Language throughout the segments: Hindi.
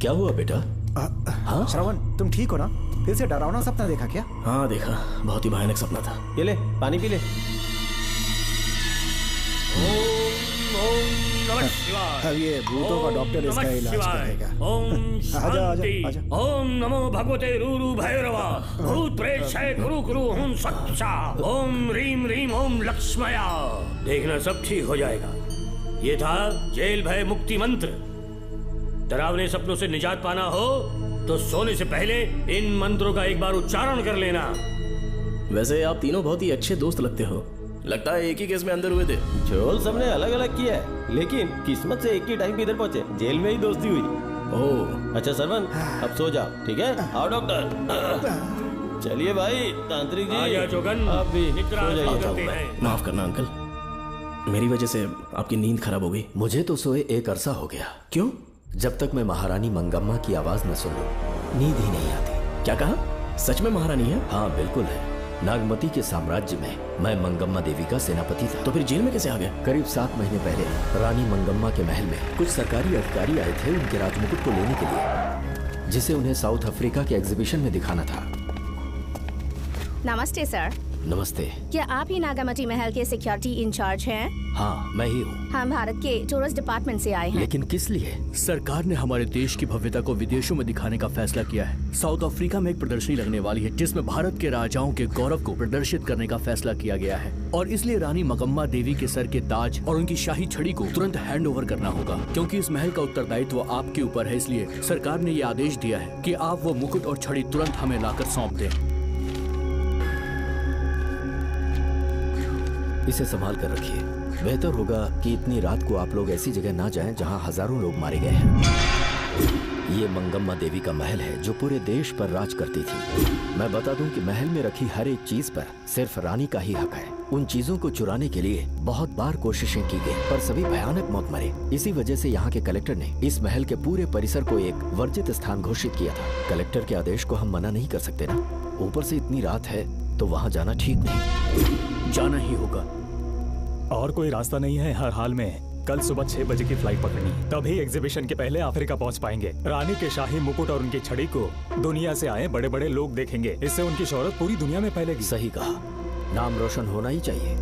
क्या हुआ बेटा? हाँ श्रवण, तुम ठीक हो ना? फिर से डरावना सपना देखा क्या? हाँ देखा, बहुत ही भयानक सपना था। ये ले पानी पी ले। अब ये भूतों का डॉक्टर इसका इलाज करेगा। ओम शांति। आजा। ओम नमो भगवते रूरू भैरवा भूत प्रेत शय गुरु गुरु हूं सच्चा। ओम रीम रीम ओम लक्ष्मया। देखना सब ठीक हो जाएगा। ये था जेल भय मुक्ति मंत्र। डरावने सपनों से निजात पाना हो तो सोने से पहले इन मंत्रों का एक बार उच्चारण कर लेना। वैसे आप तीनों बहुत ही अच्छे दोस्त लगते हो। लगता है एक ही केस में अंदर हुए थे। झोल सबने अलग अलग किया है, लेकिन किस्मत से एक ही टाइम पे इधर पहुंचे। जेल में ही दोस्ती हुई। ओह अच्छा सरवन, अब सो जाओ, ठीक है? आओ डॉक्टर। चलिए भाई तांत्रिक जी, आजा जोगन, आप भी निद्रा सो जाइए। करते हैं। माफ करना अंकल, मेरी वजह से आपकी नींद खराब हो गई। मुझे तो सोए एक अरसा हो गया। क्यों? जब तक मैं महारानी मंगम्मा की आवाज न सुन लूं नींद ही नहीं आती। क्या कहा? सच में महारानी है? हाँ बिल्कुल है। नागमती के साम्राज्य में मैं मंगम्मा देवी का सेनापति था। तो फिर जेल में कैसे आ गए? करीब 7 महीने पहले रानी मंगम्मा के महल में कुछ सरकारी अधिकारी आए थे उनके राजमुकुट को लेने के लिए, जिसे उन्हें साउथ अफ्रीका के एग्जीबिशन में दिखाना था। नमस्ते सर। नमस्ते। क्या आप ही नागामती महल के सिक्योरिटी इंचार्ज हैं? हाँ मैं ही हूँ। हम भारत के टूरिस्ट डिपार्टमेंट से आए हैं। लेकिन किस लिए? सरकार ने हमारे देश की भव्यता को विदेशों में दिखाने का फैसला किया है। साउथ अफ्रीका में एक प्रदर्शनी लगने वाली है जिसमें भारत के राजाओं के गौरव को प्रदर्शित करने का फैसला किया गया है, और इसलिए रानी मंगम्मा देवी के सर के ताज और उनकी शाही छड़ी को तुरंत हैंड ओवर करना होगा। क्योंकि इस महल का उत्तरदायित्व आपके ऊपर है, इसलिए सरकार ने ये आदेश दिया है कि आप वो मुकुट और छड़ी तुरंत हमें लाकर सौंप दें। इसे संभाल कर रखिए। बेहतर होगा कि इतनी रात को आप लोग ऐसी जगह ना जाएं जहां हजारों लोग मारे गए हैं। ये मंगम्मा देवी का महल है जो पूरे देश पर राज करती थी। मैं बता दूं कि महल में रखी हर एक चीज पर सिर्फ रानी का ही हक है। उन चीजों को चुराने के लिए बहुत बार कोशिशें की गई, पर सभी भयानक मौत मरे। इसी वजह से यहाँ के कलेक्टर ने इस महल के पूरे परिसर को एक वर्जित स्थान घोषित किया था। कलेक्टर के आदेश को हम मना नहीं कर सकते ना। ऊपर से इतनी रात है तो वहाँ जाना ठीक नहीं। जाना ही होगा। और कोई रास्ता नहीं है। हर हाल में कल सुबह 6 बजे की फ्लाइट पकड़नी, तभी एग्जीबिशन के पहले अफ्रीका पहुंच पाएंगे। रानी के शाही मुकुट और उनकी छड़ी को दुनिया से आए बड़े बड़े लोग देखेंगे। इससे उनकी शोहरत पूरी दुनिया में फैलेगी। सही कहा, नाम रोशन होना ही चाहिए।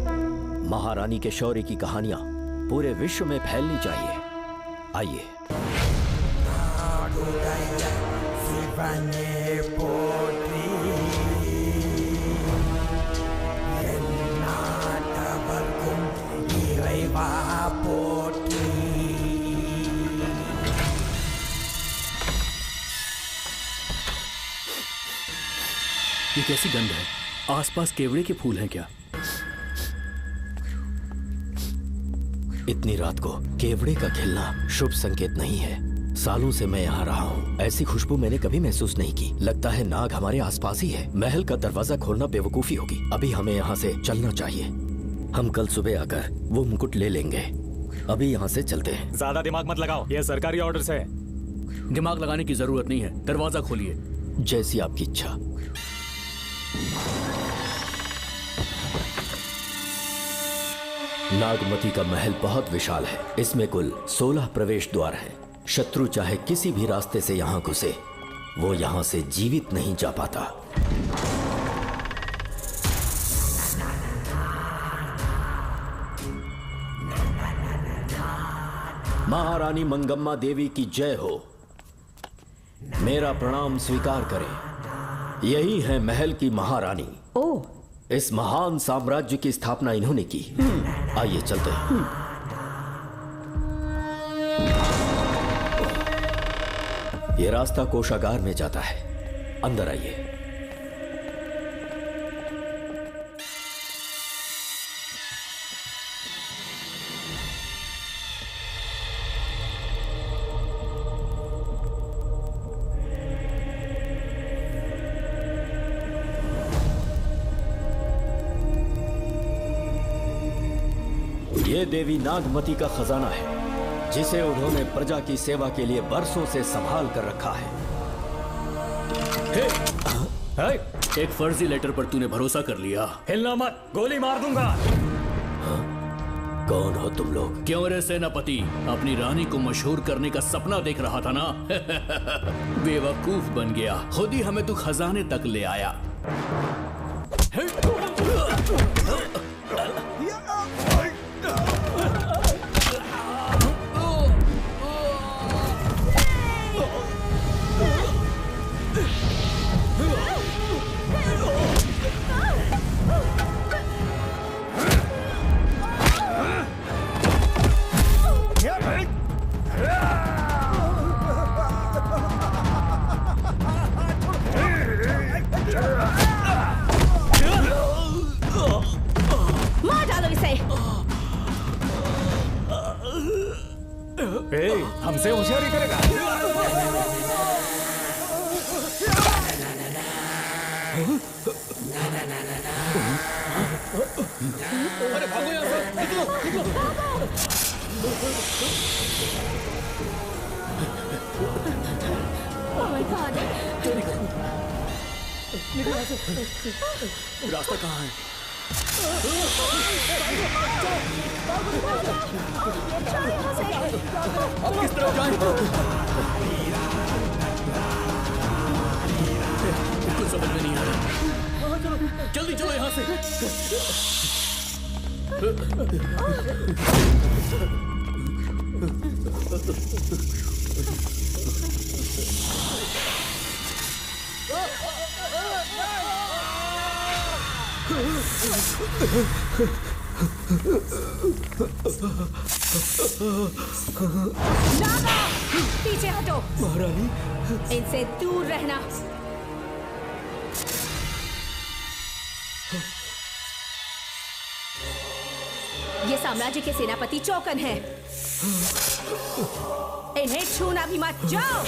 महारानी के शौर्य की कहानियां पूरे विश्व में फैलनी चाहिए। आइए। ये कैसी गंध है? आसपास केवड़े के फूल हैं क्या? इतनी रात को केवड़े का खिलना शुभ संकेत नहीं है। सालों से मैं यहाँ रहा हूँ, ऐसी खुशबू मैंने कभी महसूस नहीं की। लगता है नाग हमारे आसपास ही है। महल का दरवाजा खोलना बेवकूफी होगी। अभी हमें यहाँ से चलना चाहिए। हम कल सुबह आकर वो मुकुट ले लेंगे। अभी यहाँ से चलते हैं। ज्यादा दिमाग मत लगाओ, ये सरकारी ऑर्डर्स है। दिमाग लगाने की जरूरत नहीं है। दरवाजा खोलिए। जैसी आपकी इच्छा। नागमती का महल बहुत विशाल है। इसमें कुल 16 प्रवेश द्वार हैं। शत्रु चाहे किसी भी रास्ते से यहाँ घुसे, वो यहाँ से जीवित नहीं जा पाता। महारानी मंगम्मा देवी की जय हो। मेरा प्रणाम स्वीकार करें। यही है महल की महारानी। ओह, इस महान साम्राज्य की स्थापना इन्होंने की। आइए चलते हैं। ये रास्ता कोषागार में जाता है। अंदर आइए। ये देवी नागमती का खजाना है, जिसे उन्होंने प्रजा की सेवा के लिए बरसों से संभाल कर रखा है। एक फर्जी लेटर पर तूने भरोसा कर लिया। हिलना मत, गोली मार दूंगा। कौन हो तुम लोग? क्यों रे सेनापति, अपनी रानी को मशहूर करने का सपना देख रहा था ना? बेवकूफ बन गया, खुद ही हमें तू खजाने तक ले आया। मार डालो इसे। हमसे होशियारी करेगा। अरे भागो यहाँ से, निकलो, निकलो। Oh my God! रास्ता कहाँ है? अब किस तरफ जाएं? कुछ समझ में नहीं आ रहा। जल्दी चलो यहाँ से। नागा, पीछे हटो। महारानी, इनसे दूर रहना। ये साम्राज्य के सेनापति चौकन हैं। इन्हें छूना भी मत। जाओ।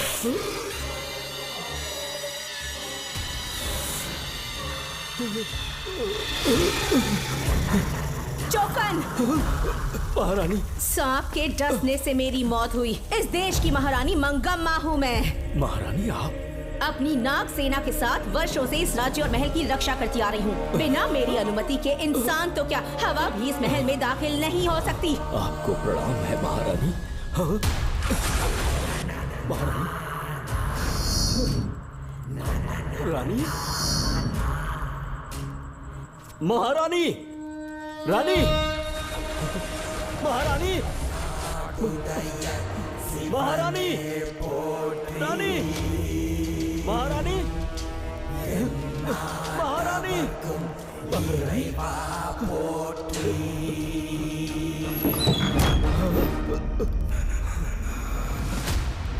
चौकन, महारानी, सांप के डसने से मेरी मौत हुई। इस देश की महारानी मंगम्मा हूँ मैं। महारानी आप अपनी नाग सेना के साथ वर्षों से इस राज्य और महल की रक्षा करती आ रही हूँ। बिना मेरी अनुमति के इंसान तो क्या, हवा भी इस महल में दाखिल नहीं हो सकती। आपको प्रणाम है महारानी। हाँ? महारानी, रानी, महारानी, रानी, महारानी, महारानी, रानी, महारानी, महारानी,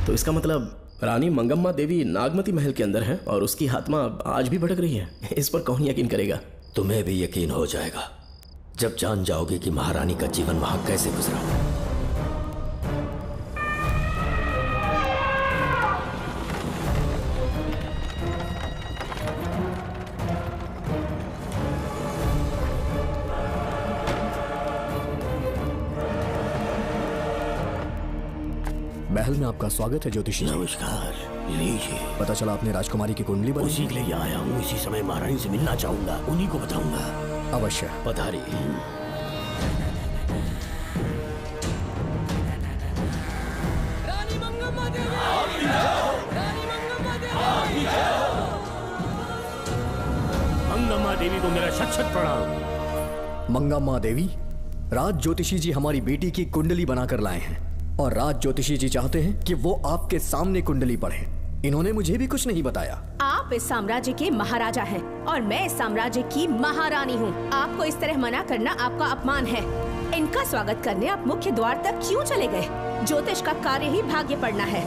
तो इसका मतलब रानी मंगम्मा देवी नागमती महल के अंदर है और उसकी आत्मा आज भी भटक रही है। इस पर कौन यकीन करेगा? तुम्हें भी यकीन हो जाएगा जब जान जाओगे कि महारानी का जीवन वहां कैसे गुजरा। महल में आपका स्वागत है ज्योतिषी। नमस्कार, लीजिए। पता चला आपने राजकुमारी की कुंडली बदली। उसी के लिए आया हूँ। इसी समय महारानी से मिलना चाहूंगा, उन्हीं को बताऊंगा। अवश्य। पधारी। मंगम्मा देवी को मेरा शत शत प्रणाम। मंगम्मा देवी, राज ज्योतिषी जी हमारी बेटी की कुंडली बनाकर लाए हैं और राज ज्योतिषी जी चाहते हैं कि वो आपके सामने कुंडली पढ़े। इन्होंने मुझे भी कुछ नहीं बताया। आप इस साम्राज्य के महाराजा हैं और मैं इस साम्राज्य की महारानी हूँ। आपको इस तरह मना करना आपका अपमान है। इनका स्वागत करने आप मुख्य द्वार तक क्यों चले गए? ज्योतिष का कार्य ही भाग्य पढ़ना है।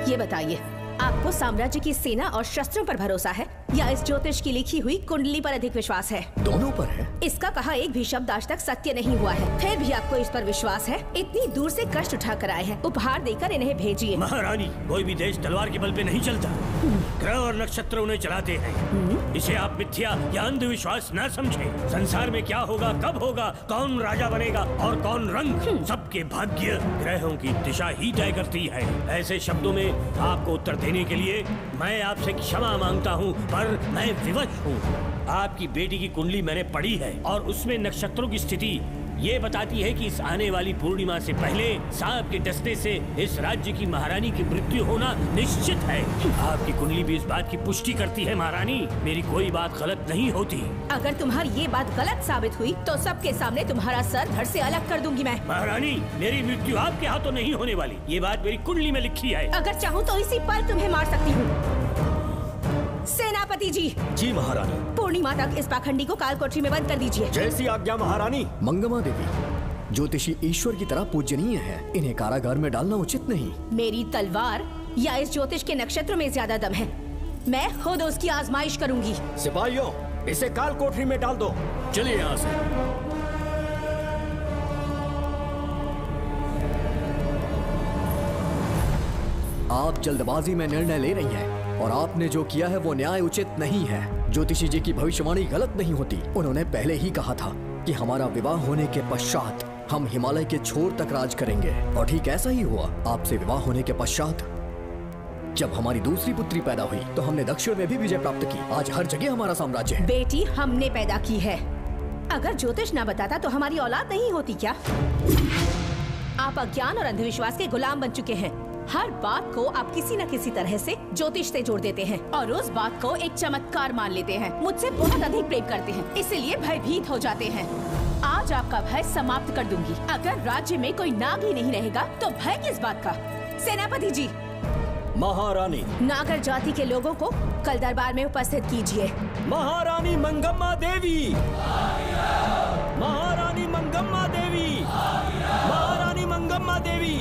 ये बताइए, आपको साम्राज्य की सेना और शस्त्रों पर भरोसा है या इस ज्योतिष की लिखी हुई कुंडली पर अधिक विश्वास है? दोनों पर है। इसका कहा एक भी शब्द आज तक सत्य नहीं हुआ है, फिर भी आपको इस पर विश्वास है? इतनी दूर से कष्ट उठा कर आए हैं, उपहार देकर इन्हें भेजिए। महारानी, कोई भी देश तलवार के बल पे नहीं चलता। ग्रह और नक्षत्र उन्हें चलाते हैं। इसे आप मिथ्या या अंधविश्वास न समझें। संसार में क्या होगा, कब होगा, कौन राजा बनेगा और कौन रंग, सबके भाग्य ग्रहों की दिशा ही तय करती है। ऐसे शब्दों में आपको उत्तर देने के लिए मैं आपसे क्षमा मांगता हूँ, पर पर मैं विवश हूँ। आपकी बेटी की कुंडली मैंने पढ़ी है और उसमें नक्षत्रों की स्थिति ये बताती है कि इस आने वाली पूर्णिमा से पहले सांप के डसने से इस राज्य की महारानी की मृत्यु होना निश्चित है। आपकी कुंडली भी इस बात की पुष्टि करती है महारानी, मेरी कोई बात गलत नहीं होती। अगर तुम्हारी ये बात गलत साबित हुई तो सबके सामने तुम्हारा सर धड़ से अलग कर दूंगी मैं। महारानी, मेरी मृत्यु आपके हाथों नहीं होने वाली, ये बात मेरी कुंडली में लिखी है। अगर चाहूँ तो इसी पल तुम्हें मार सकती हूँ। सेनापति जी। जी महारानी। पूर्णिमा तक इस पाखंडी को काल कोठरी में बंद कर दीजिए। जैसी आज्ञा महारानी। मंगम्मा देवी, ज्योतिषी ईश्वर की तरह पूजनीय है, इन्हें कारागार में डालना उचित नहीं। मेरी तलवार या इस ज्योतिष के नक्षत्र में ज्यादा दम है, मैं खुद उसकी आजमाइश करूंगी। सिपाहियों, इसे काल कोठरी में डाल दो। चलिए यहाँ से। आप जल्दबाजी में निर्णय ले रही हैं और आपने जो किया है वो न्याय उचित नहीं है। ज्योतिषी जी की भविष्यवाणी गलत नहीं होती। उन्होंने पहले ही कहा था कि हमारा विवाह होने के पश्चात हम हिमालय के छोर तक राज करेंगे, और ठीक ऐसा ही हुआ। आपसे विवाह होने के पश्चात जब हमारी दूसरी पुत्री पैदा हुई तो हमने दक्षिण में भी विजय प्राप्त की। आज हर जगह हमारा साम्राज्य है। बेटी हमने पैदा की है, अगर ज्योतिष ना बताता तो हमारी औलाद नहीं होती क्या? आप अज्ञान और अंधविश्वास के गुलाम बन चुके हैं। हर बात को आप किसी न किसी तरह से ज्योतिष से जोड़ देते हैं और उस बात को एक चमत्कार मान लेते हैं। मुझसे बहुत अधिक प्रेम करते हैं, इसीलिए भयभीत हो जाते हैं। आज आपका भय समाप्त कर दूंगी। अगर राज्य में कोई नाग ही नहीं रहेगा तो भय किस बात का? सेनापति जी। महारानी। नागर जाति के लोगों को कल दरबार में उपस्थित कीजिए। महारानी मंगम्मा देवी। महारानी मंगम्मा देवी। महारानी मंगम्मा देवी।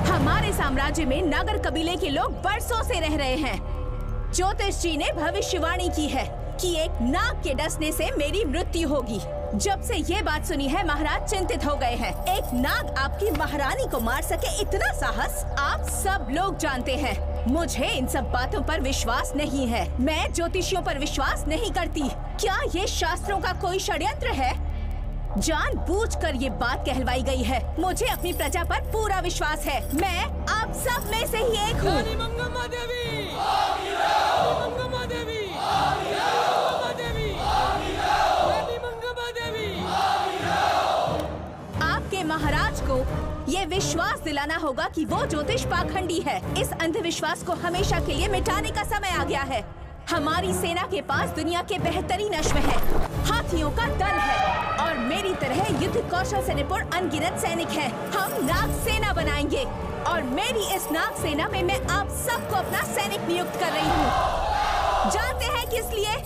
हमारे साम्राज्य में नागर कबीले के लोग बरसों से रह रहे हैं। ज्योतिष जी ने भविष्यवाणी की है कि एक नाग के डसने से मेरी मृत्यु होगी। जब से ये बात सुनी है महाराज चिंतित हो गए हैं। एक नाग आपकी महारानी को मार सके इतना साहस आप सब लोग जानते हैं। मुझे इन सब बातों पर विश्वास नहीं है। मैं ज्योतिषियों पर विश्वास नहीं करती। क्या ये शास्त्रों का कोई षड्यंत्र है? जानबूझकर ये बात कहलवाई गई है। मुझे अपनी प्रजा पर पूरा विश्वास है। मैं आप सब में से ही एक हूँ। मंगम्मा देवी। मंगम्मा देवी। मंगम्मा देवी। मंगम्मा देवी। आपके महाराज को ये विश्वास दिलाना होगा कि वो ज्योतिष पाखंडी है। इस अंधविश्वास को हमेशा के लिए मिटाने का समय आ गया है। हमारी सेना के पास दुनिया के बेहतरीन अश्व है, हाथियों का दल है और मेरी तरह युद्ध कौशल से निपुण अनगिनत सैनिक हैं। हम नाग सेना बनाएंगे और मेरी इस नाग सेना में मैं आप सबको अपना सैनिक नियुक्त कर रही हूँ। जानते हैं किस लिए?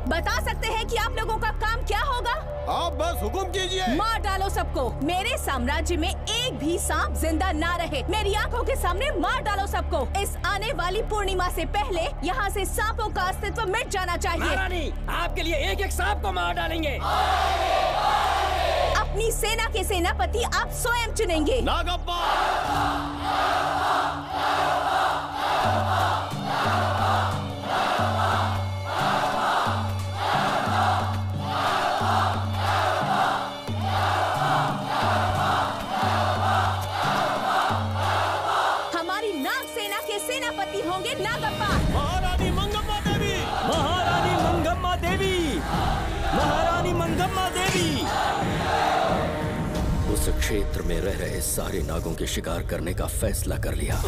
बता सकते हैं कि आप लोगों का काम क्या होगा? आप बस हुक्म कीजिए। मार डालो सबको। मेरे साम्राज्य में एक भी सांप जिंदा ना रहे। मेरी आंखों के सामने मार डालो सबको। इस आने वाली पूर्णिमा से पहले यहाँ से सांपों का अस्तित्व मिट जाना चाहिए। महारानी, आपके लिए एक एक सांप को मार डालेंगे। अपनी सेना के सेनापति आप स्वयं चुनेंगे। नागप्पा। होंगे नागप्पा। महारानी मंगम्मा देवी। महारानी मंगम्मा देवी। महारानी मंगम्मा देवी। उस क्षेत्र में रह रहे सारे नागों के शिकार करने का फैसला कर लिया।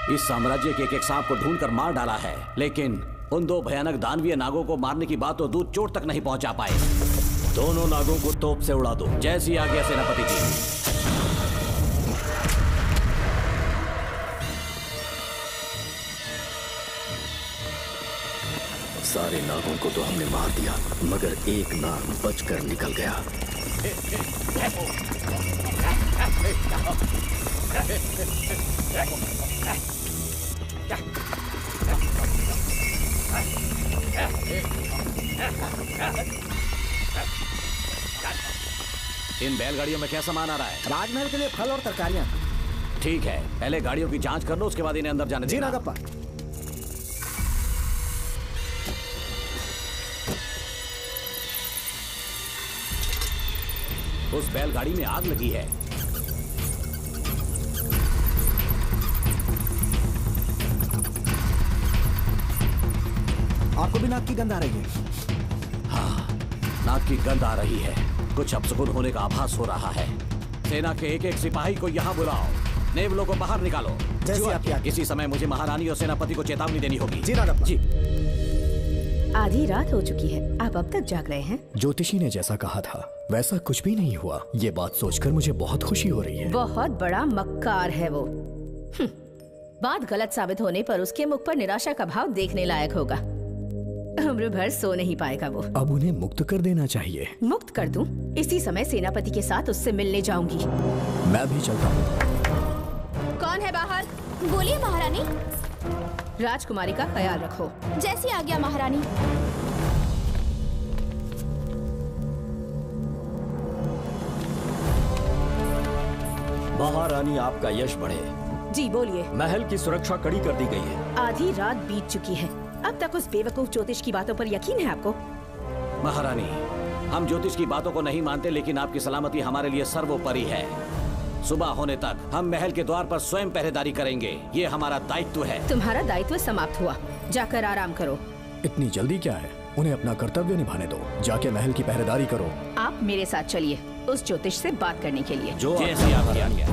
इस साम्राज्य के एक एक सांप को ढूंढकर मार डाला है, लेकिन उन दो भयानक दानवीय नागों को मारने की बात तो दूर चोट तक नहीं पहुंचा पाए। दोनों नागों को तोप से उड़ा दो, जैसी आज्ञा सेनापति जी। सारे नागों को तो हमने मार दिया, मगर एक नाग बचकर निकल गया। इन बैलगाड़ियों में क्या सामान आ रहा है? राजमहल के लिए फल और तरकारियां। ठीक है, पहले गाड़ियों की जांच कर लो, उसके बाद इन्हें अंदर जाने देना। जी नागप्पा। उस बैलगाड़ी में आग लगी है। आपको भी नाक की गंध आ रही है? हाँ, नाक की गंध आ रही है। कुछ अपशकुन होने का आभास हो रहा है। सेना के एक एक सिपाही को यहाँ बुलाओ, नेवलों को बाहर निकालो। जैसी आपकी आज्ञा। इसी समय मुझे महारानी और सेनापति को चेतावनी देनी होगी। जी नागप्पा। जी। आधी रात हो चुकी है, आप अब तक जाग रहे हैं? ज्योतिषी ने जैसा कहा था वैसा कुछ भी नहीं हुआ। ये बात सोचकर मुझे बहुत खुशी हो रही है। बहुत बड़ा मक्कार है वो। बात गलत साबित होने पर उसके मुख पर निराशा का भाव देखने लायक होगा। उम्र भर सो नहीं पाएगा वो। अब उन्हें मुक्त कर देना चाहिए। मुक्त कर दूं? इसी समय सेनापति के साथ उससे मिलने जाऊंगी। मैं भी चलता हूँ। कौन है बाहर? बोलिए महारानी। राजकुमारी का ख्याल रखो। जैसी आज्ञा महारानी। महारानी, आपका यश बढ़े। जी बोलिए। महल की सुरक्षा कड़ी कर दी गई है। आधी रात बीत चुकी है, अब तक उस बेवकूफ ज्योतिष की बातों पर यकीन है आपको? महारानी, हम ज्योतिष की बातों को नहीं मानते, लेकिन आपकी सलामती हमारे लिए सर्वोपरि है। सुबह होने तक हम महल के द्वार पर स्वयं पहरेदारी करेंगे, ये हमारा दायित्व है। तुम्हारा दायित्व समाप्त हुआ, जाकर आराम करो। इतनी जल्दी क्या है? उन्हें अपना कर्तव्य निभाने दो। जाके महल की पहरेदारी करो। आप मेरे साथ चलिए उस ज्योतिष से बात करने के लिए। जो जैसी आपकी आज्ञा।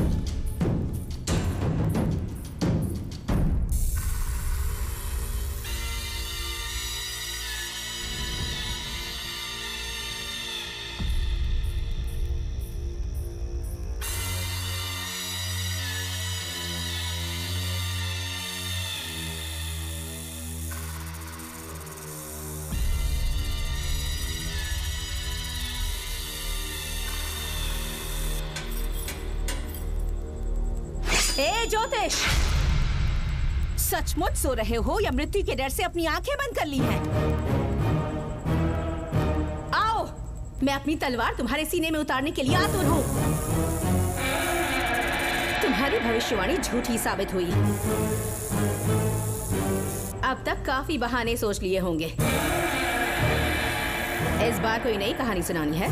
ए ज्योतिष, सचमुच सो रहे हो या मृत्यु के डर से अपनी आंखें बंद कर ली हैं? आओ, मैं अपनी तलवार तुम्हारे सीने में उतारने के लिए आतुर हूं। तुम्हारी भविष्यवाणी झूठी साबित हुई। अब तक काफी बहाने सोच लिए होंगे। इस बार कोई नई कहानी सुनानी है?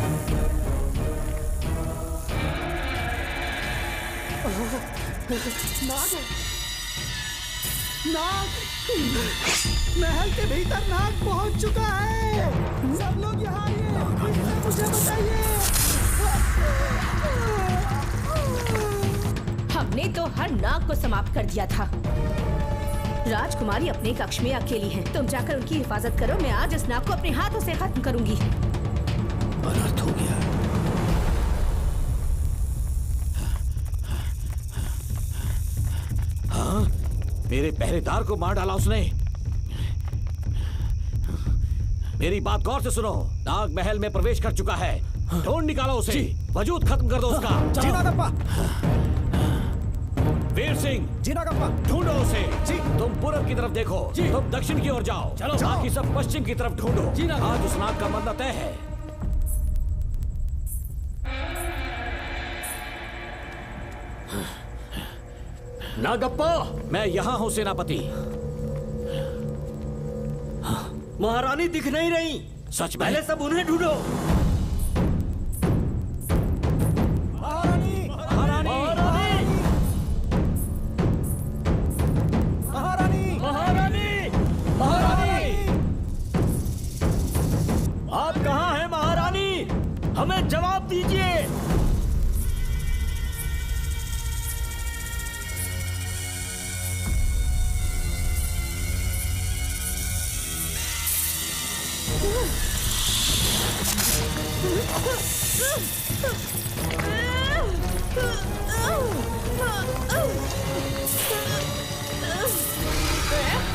नाग है। नाग! महल के भीतर नाग पहुंच चुका है। सब लोग यहाँ आइए, मुझे बताइए। हमने तो हर नाग को समाप्त कर दिया था। राजकुमारी अपने कक्ष में अकेली है, तुम जाकर उनकी हिफाजत करो। मैं आज इस नाग को अपने हाथों से खत्म करूंगी। अनर्थ हो गया। मेरे पहरेदार को मार डाला उसने। मेरी बात गौर से सुनो। नाग महल में प्रवेश कर चुका है, ढूंढ निकालो उसे। वजूद खत्म कर दो उसका। जी नागप्पा। वीर सिंह, जी नागप्पा। ढूंढो उसे। जी। तुम पूरब की तरफ देखो, तुम दक्षिण की ओर जाओ। चलो। बाकी सब पश्चिम की तरफ ढूंढो। जी नागप्पा। आज उस नाग का मरना तय है। नागप्पा! मैं यहाँ हूँ सेनापति। महारानी दिख नहीं रही। सच में? पहले सब उन्हें ढूंढो। महारानी! महारानी! महारानी! महारानी! महारानी! आप कहाँ हैं महारानी? हमें जवाब दीजिए।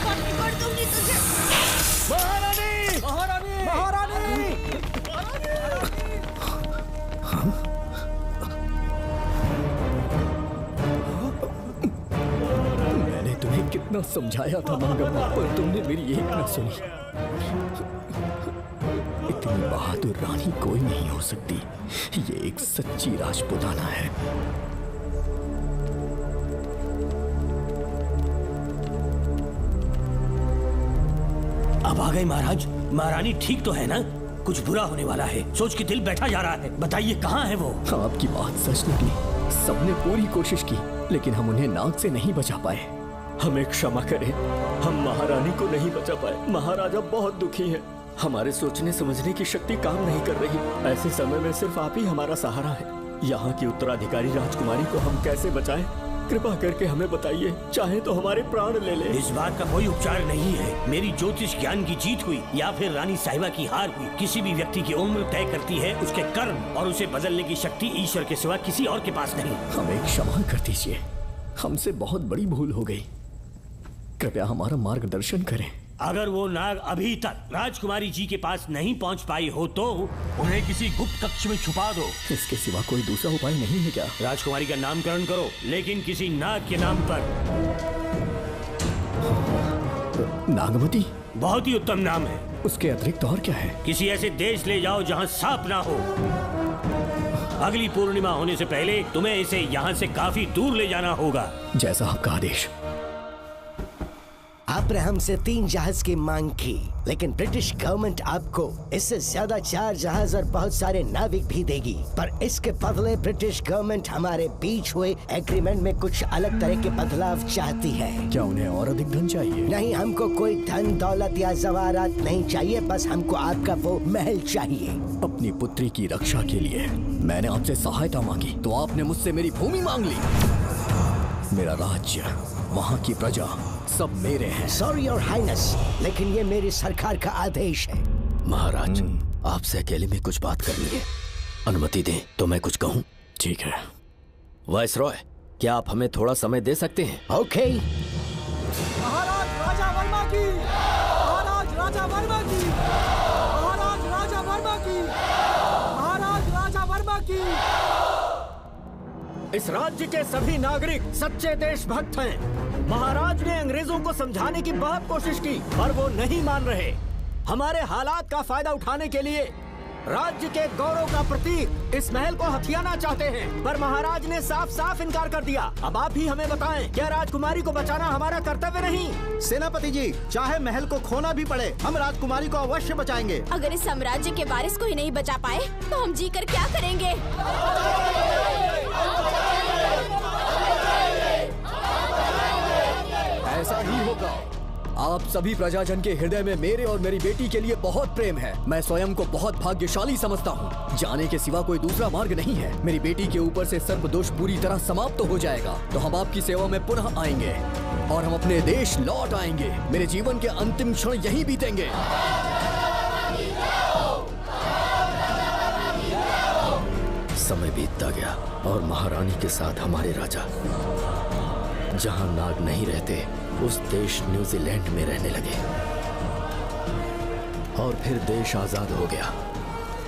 पकड़ दूंगी तुझे। महारानी! महारानी! महारानी! मैंने तुम्हें कितना समझाया था मंगम्मा, पर तुमने मेरी एक न सुनी। इतनी बहादुर रानी कोई नहीं हो सकती। ये एक सच्ची राजपुताना है। अब आ गए महाराज। महारानी ठीक तो है ना? कुछ बुरा होने वाला है, सोच के दिल बैठा जा रहा है। बताइए कहाँ है वो? आपकी बात सच निकली। सबने पूरी कोशिश की, लेकिन हम उन्हें नाग से नहीं बचा पाए। हमें क्षमा करें, हम महारानी को नहीं बचा पाए। महाराजा बहुत दुखी है। हमारे सोचने समझने की शक्ति काम नहीं कर रही। ऐसे समय में सिर्फ आप ही हमारा सहारा है। यहाँ की उत्तराधिकारी राजकुमारी को हम कैसे बचाएं? कृपा करके हमें बताइए, चाहे तो हमारे प्राण ले ले। इस बात का कोई उपचार नहीं है। मेरी ज्योतिष ज्ञान की जीत हुई या फिर रानी साहिबा की हार हुई। किसी भी व्यक्ति की उम्र तय करती है उसके कर्म, और उसे बदलने की शक्ति ईश्वर के सिवा किसी और के पास नहीं। हमें क्षमा कर दीजिए, हमसे बहुत बड़ी भूल हो गई। कृपया हमारा मार्गदर्शन करें। अगर वो नाग अभी तक राजकुमारी जी के पास नहीं पहुंच पाई हो तो उन्हें किसी गुप्त कक्ष में छुपा दो। इसके सिवा कोई दूसरा उपाय नहीं है क्या? राजकुमारी का नामकरण करो, लेकिन किसी नाग के नाम पर। नागमती बहुत ही उत्तम नाम है। उसके अतिरिक्त और क्या है? किसी ऐसे देश ले जाओ जहाँ सांप ना हो। अगली पूर्णिमा होने से पहले तुम्हें इसे यहाँ से काफी दूर ले जाना होगा। जैसा आपका आदेश। आपने हमसे 3 जहाज की मांग की, लेकिन ब्रिटिश गवर्नमेंट आपको इससे ज्यादा 4 जहाज और बहुत सारे नाविक भी देगी। पर इसके बदले ब्रिटिश गवर्नमेंट हमारे बीच हुए एग्रीमेंट में कुछ अलग तरह के बदलाव चाहती है। क्या उन्हें और अधिक धन चाहिए? नहीं, हमको कोई धन दौलत या जवाहरात नहीं चाहिए, बस हमको आपका वो महल चाहिए। अपनी पुत्री की रक्षा के लिए मैंने आपसे सहायता मांगी तो आपने मुझसे मेरी भूमि मांग ली। मेरा राज्य, वहाँ की प्रजा सब मेरे हैं। सॉरी योर हाइनेस, लेकिन ये मेरी सरकार का आदेश है। महाराज, आपसे अकेले में कुछ बात करनी है। अनुमति दें तो मैं कुछ कहूँ? ठीक है। वाइसरॉय, क्या आप हमें थोड़ा समय दे सकते हैं? ओके। महाराज राजा वर्मा की, महाराज राजा वर्मा की, महाराज राजा वर्मा की, महाराज राजा वर्मा की। इस राज्य के सभी नागरिक सच्चे देशभक्त हैं। महाराज ने अंग्रेजों को समझाने की बहुत कोशिश की, पर वो नहीं मान रहे। हमारे हालात का फायदा उठाने के लिए राज्य के गौरव का प्रतीक इस महल को हथियाना चाहते हैं, पर महाराज ने साफ साफ इनकार कर दिया। अब आप ही हमें बताएं, क्या राजकुमारी को बचाना हमारा कर्तव्य नहीं? सेनापति जी, चाहे महल को खोना भी पड़े, हम राजकुमारी को अवश्य बचाएंगे। अगर इस साम्राज्य के वारिस को ही नहीं बचा पाए तो हम जीकर क्या करेंगे? ऐसा ही होगा। आप सभी प्रजाजन के हृदय में मेरे और मेरी बेटी के लिए बहुत प्रेम है। मैं स्वयं को बहुत भाग्यशाली समझता हूँ। जाने के सिवा कोई दूसरा मार्ग नहीं है। मेरी बेटी के ऊपर से सर्प दोष पूरी तरह समाप्त हो जाएगा तो हम आपकी सेवा में पुनः आएंगे और हम अपने देश लौट आएंगे। मेरे जीवन के अंतिम क्षण यहीं बीतेंगे। समय बीतता गया और महारानी के साथ हमारे राजा जहां नाग नहीं रहते उस देश न्यूजीलैंड में रहने लगे और फिर देश आजाद हो गया।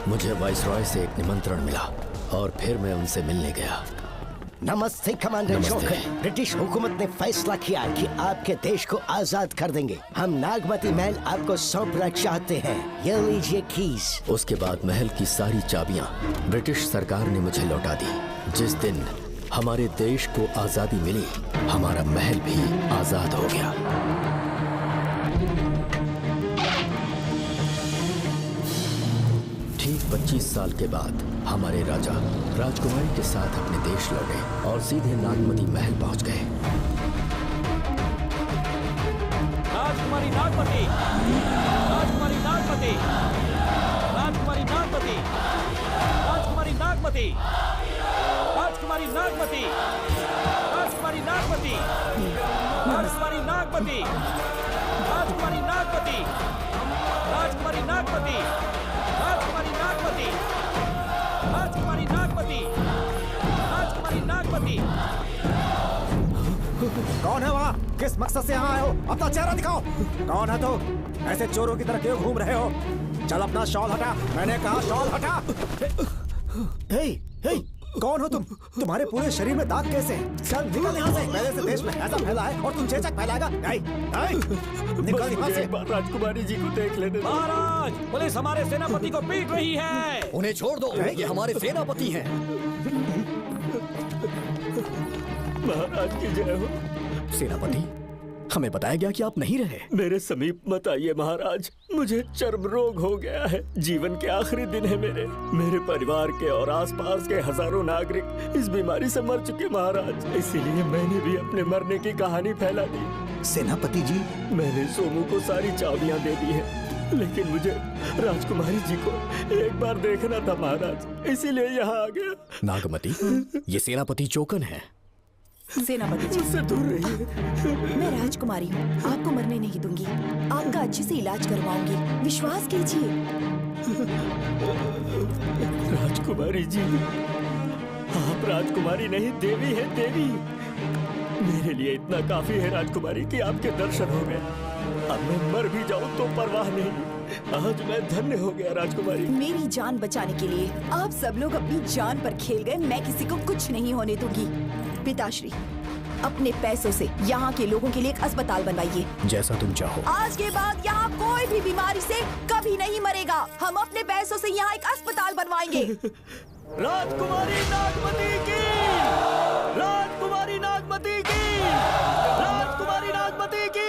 मुझे वाइसरॉय से एक निमंत्रण मिला और फिर मैं उनसे मिलने गया। नमस्ते कमांडर जोकर। ब्रिटिश हुकूमत ने फैसला किया कि आपके देश को आजाद कर देंगे। हम नागमती महल आपको सौंपना चाहते हैं। ये लीजिए कीज। उसके बाद महल की सारी चाबियां ब्रिटिश सरकार ने मुझे लौटा दी। जिस दिन हमारे देश को आजादी मिली, हमारा महल भी आजाद हो गया। ठीक 25 साल के बाद हमारे राजा राजकुमारी के साथ अपने देश लौटे और सीधे नागमती महल पहुंच गए। राजकुमारी नागमती, राजकुमारी नागमती, राजकुमारी नागमती, राजकुमारी नागमती, राजकुमारी नागमती, राजकुमारी नागमती, राजकुमारी नागमती, राजकुमारी नागमती, राजकुमारी नागमती, राजकुमारी नागमती, राजकुमारी नागमती, राजकुमारी नागमती। कौन है वहाँ? किस मकसद से यहाँ आए हो? अपना चेहरा दिखाओ। कौन है तो? ऐसे चोरों की तरह क्यों घूम रहे हो? चल अपना शॉल हटा। मैंने कहा शॉल हटा। हे, हे, कौन हो तुम? तुम्हारे पूरे शरीर में दाग कैसे हैं? चल निकल यहाँ से। पहले से देश में ऐसा फैला है और तुम चेचक फैलाएगा? निकल यहाँ से। राजकुमारी जी को देख लेने दो। महाराज, पुलिस हमारे सेनापति को पीट रही है। उन्हें छोड़ दो, ये हमारे सेनापति हैं। महाराज की जय हो। सेनापति, हमें बताया गया कि आप नहीं रहे। मेरे समीप मत आइए महाराज, मुझे चर्म रोग हो गया है। जीवन के आखिरी दिन है मेरे परिवार के और आसपास के हजारों नागरिक इस बीमारी से मर चुके महाराज। इसीलिए मैंने भी अपने मरने की कहानी फैला दी। सेनापति जी, मैंने सोमू को सारी चाबियां दे दी हैं, लेकिन मुझे राजकुमारी जी को एक बार देखना था महाराज, इसीलिए यहाँ आ गया। नागमती, ये सेनापति चोकन है। सेनापति जी, उससे दूर रहिए। मैं राजकुमारी हूँ, आपको मरने नहीं दूंगी। आपका अच्छे से इलाज करवाऊंगी, विश्वास कीजिए। राजकुमारी जी, आप राजकुमारी नहीं देवी है, देवी। मेरे लिए इतना काफी है राजकुमारी कि आपके दर्शन हो गए। अब मैं मर भी जाऊं तो परवाह नहीं। आज मैं धन्य हो गया राजकुमारी। मेरी जान बचाने के लिए आप सब लोग अपनी जान पर खेल गए। मैं किसी को कुछ नहीं होने दूंगी। पिताश्री, अपने पैसों से यहाँ के लोगों के लिए एक अस्पताल बनवाइए। जैसा तुम चाहो। आज के बाद यहाँ कोई भी बीमारी से कभी नहीं मरेगा। हम अपने पैसों से यहाँ एक अस्पताल बनवाएंगे। राजकुमारी नागमती की, राजकुमारी नागमती की, राजकुमारी नागमती की।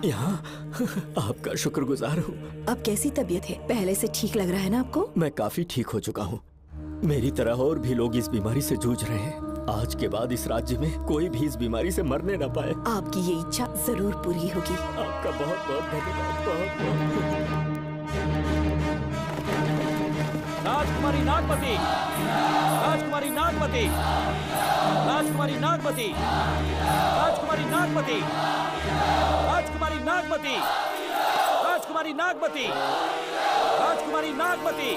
यहाँ आपका शुक्रगुजार हूँ। अब कैसी तबीयत है? पहले से ठीक लग रहा है ना आपको? मैं काफी ठीक हो चुका हूँ। मेरी तरह और भी लोग इस बीमारी से जूझ रहे हैं। आज के बाद इस राज्य में कोई भी इस बीमारी से मरने न पाए। आपकी ये इच्छा जरूर पूरी होगी। आपका बहुत बहुत धन्यवाद। बहुत राजकुमारी नागमती, राजकुमारी नागमती, राजकुमारी नागमती, राजकुमारी नागमती, राजकुमारी नागमती, राजकुमारी नागमती, राजकुमारी नागमती।